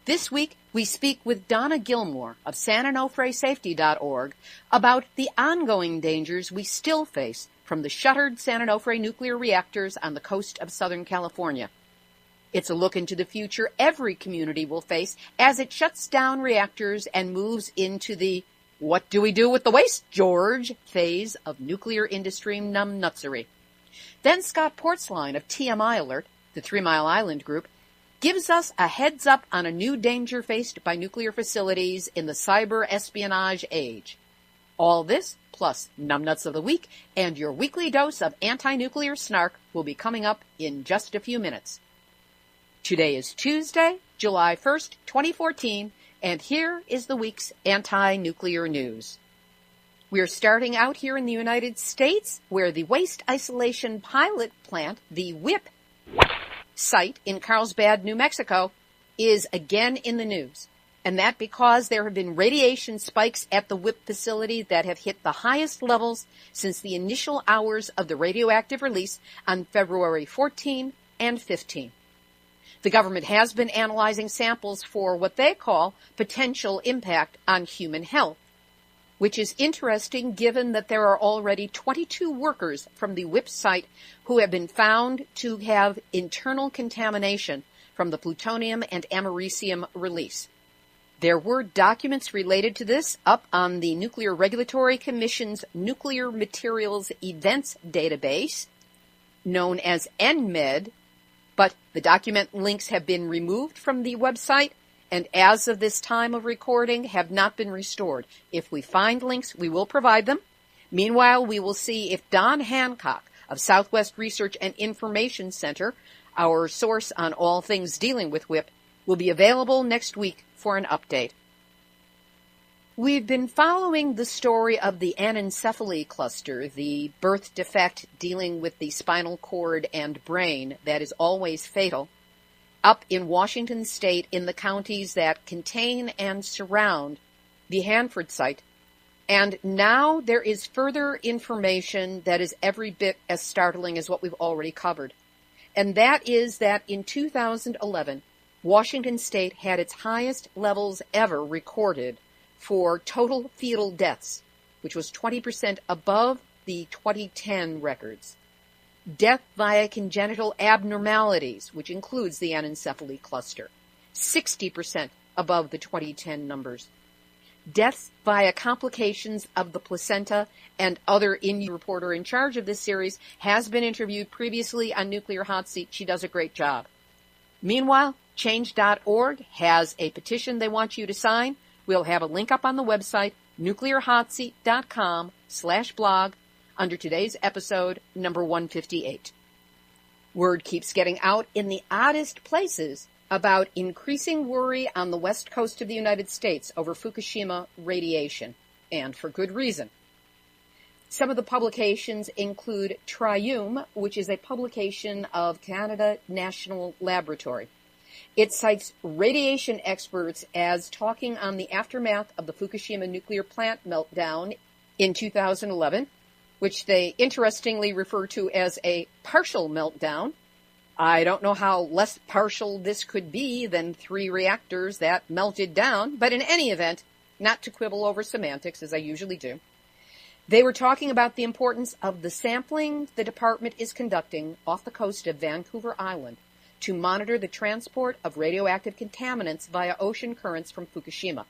This week, we speak with Donna Gilmore of SanOnofresSafety.org about the ongoing dangers we still face from the shuttered San Onofre nuclear reactors on the coast of Southern California. It's a look into the future every community will face as it shuts down reactors and moves into the "what do we do with the waste, George?" phase of nuclear industry numbnutsery. Then Scott Portsline of TMI Alert, the 3 Mile Island group, gives us a heads up on a new danger faced by nuclear facilities in the cyber espionage age. All this, plus numbnuts of the week and your weekly dose of anti-nuclear snark will be coming up in just a few minutes. Today is Tuesday, July 1st, 2014, and here is the week's anti-nuclear news. We're starting out here in the United States, where the Waste Isolation Pilot Plant, the WIPP site in Carlsbad, New Mexico, is again in the news. And that because there have been radiation spikes at the WIPP facility that have hit the highest levels since the initial hours of the radioactive release on February 14 and 15. The government has been analyzing samples for what they call potential impact on human health, which is interesting given that there are already 22 workers from the WIPP site who have been found to have internal contamination from the plutonium and americium release. There were documents related to this up on the Nuclear Regulatory Commission's Nuclear Materials Events Database, known as NMED, but the document links have been removed from the website and as of this time of recording have not been restored. If we find links, we will provide them. Meanwhile, we will see if Don Hancock of Southwest Research and Information Center, our source on all things dealing with WIPP, will be available next week for an update. We've been following the story of the anencephaly cluster, the birth defect dealing with the spinal cord and brain that is always fatal, up in Washington State in the counties that contain and surround the Hanford site. And now there is further information that is every bit as startling as what we've already covered. And that is that in 2011, Washington State had its highest levels ever recorded for total fetal deaths, which was 20% above the 2010 records. Death via congenital abnormalities, which includes the anencephaly cluster, 60% above the 2010 numbers. Deaths via complications of the placenta and other. Reporter in charge of this series has been interviewed previously on Nuclear Hot Seat. She does a great job. Meanwhile, Change.org has a petition they want you to sign. We'll have a link up on the website, nuclearhotseat.com/blog, under today's episode, number 158. Word keeps getting out in the oddest places about increasing worry on the west coast of the United States over Fukushima radiation, and for good reason. Some of the publications include Triume, which is a publication of Canada National Laboratory. It cites radiation experts as talking on the aftermath of the Fukushima nuclear plant meltdown in 2011, which they interestingly refer to as a partial meltdown. I don't know how less partial this could be than 3 reactors that melted down, but in any event, not to quibble over semantics as I usually do, they were talking about the importance of the sampling the department is conducting off the coast of Vancouver Island to monitor the transport of radioactive contaminants via ocean currents from Fukushima.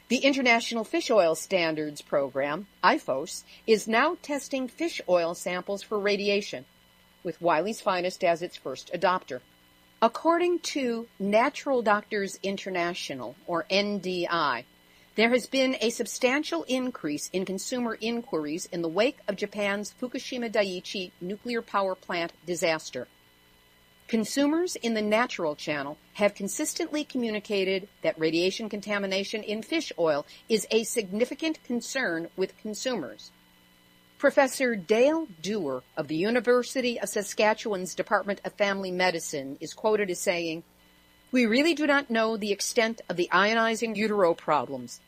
The International Fish Oil Standards Program, IFOS, is now testing fish oil samples for radiation, with Wiley's Finest as its first adopter. According to Natural Doctors International, or NDI, there has been a substantial increase in consumer inquiries in the wake of Japan's Fukushima Daiichi nuclear power plant disaster. Consumers in the natural channel have consistently communicated that radiation contamination in fish oil is a significant concern with consumers. Professor Dale Dewar of the University of Saskatchewan's Department of Family Medicine is quoted as saying, "We really do not know the extent of the ionizing utero problems,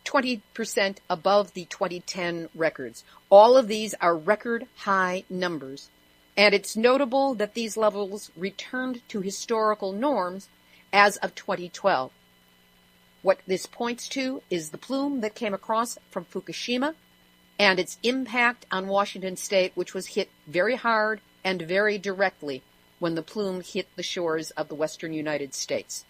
20% above the 2010 records. All of these are record high numbers, and it's notable that these levels returned to historical norms as of 2012. What this points to is the plume that came across from Fukushima and its impact on Washington State, which was hit very hard and very directly when the plume hit the shores of the western United States."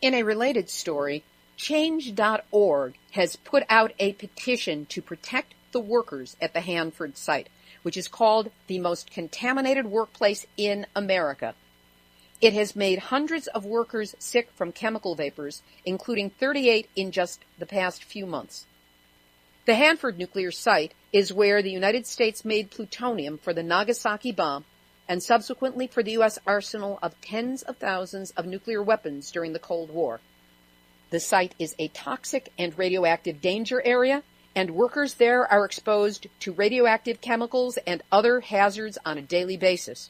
In a related story, Change.org has put out a petition to protect the workers at the Hanford site, which is called the most contaminated workplace in America. It has made hundreds of workers sick from chemical vapors, including 38 in just the past few months. The Hanford nuclear site is where the United States made plutonium for the Nagasaki bomb and subsequently for the U.S. arsenal of tens of thousands of nuclear weapons during the Cold War. The site is a toxic and radioactive danger area, and workers there are exposed to radioactive chemicals and other hazards on a daily basis.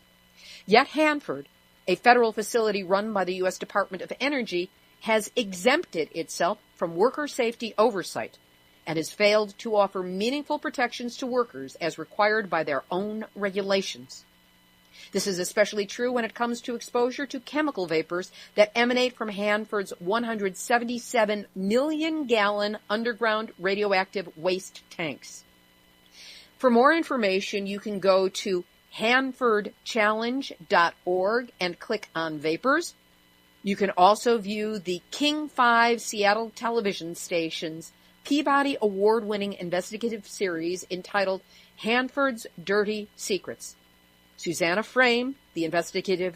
Yet Hanford, a federal facility run by the U.S. Department of Energy, has exempted itself from worker safety oversight and has failed to offer meaningful protections to workers as required by their own regulations. This is especially true when it comes to exposure to chemical vapors that emanate from Hanford's 177 million-gallon underground radioactive waste tanks. For more information, you can go to hanfordchallenge.org and click on Vapors. You can also view the King 5 Seattle television station's Peabody Award-winning investigative series entitled Hanford's Dirty Secrets. Susanna Frame, the investigative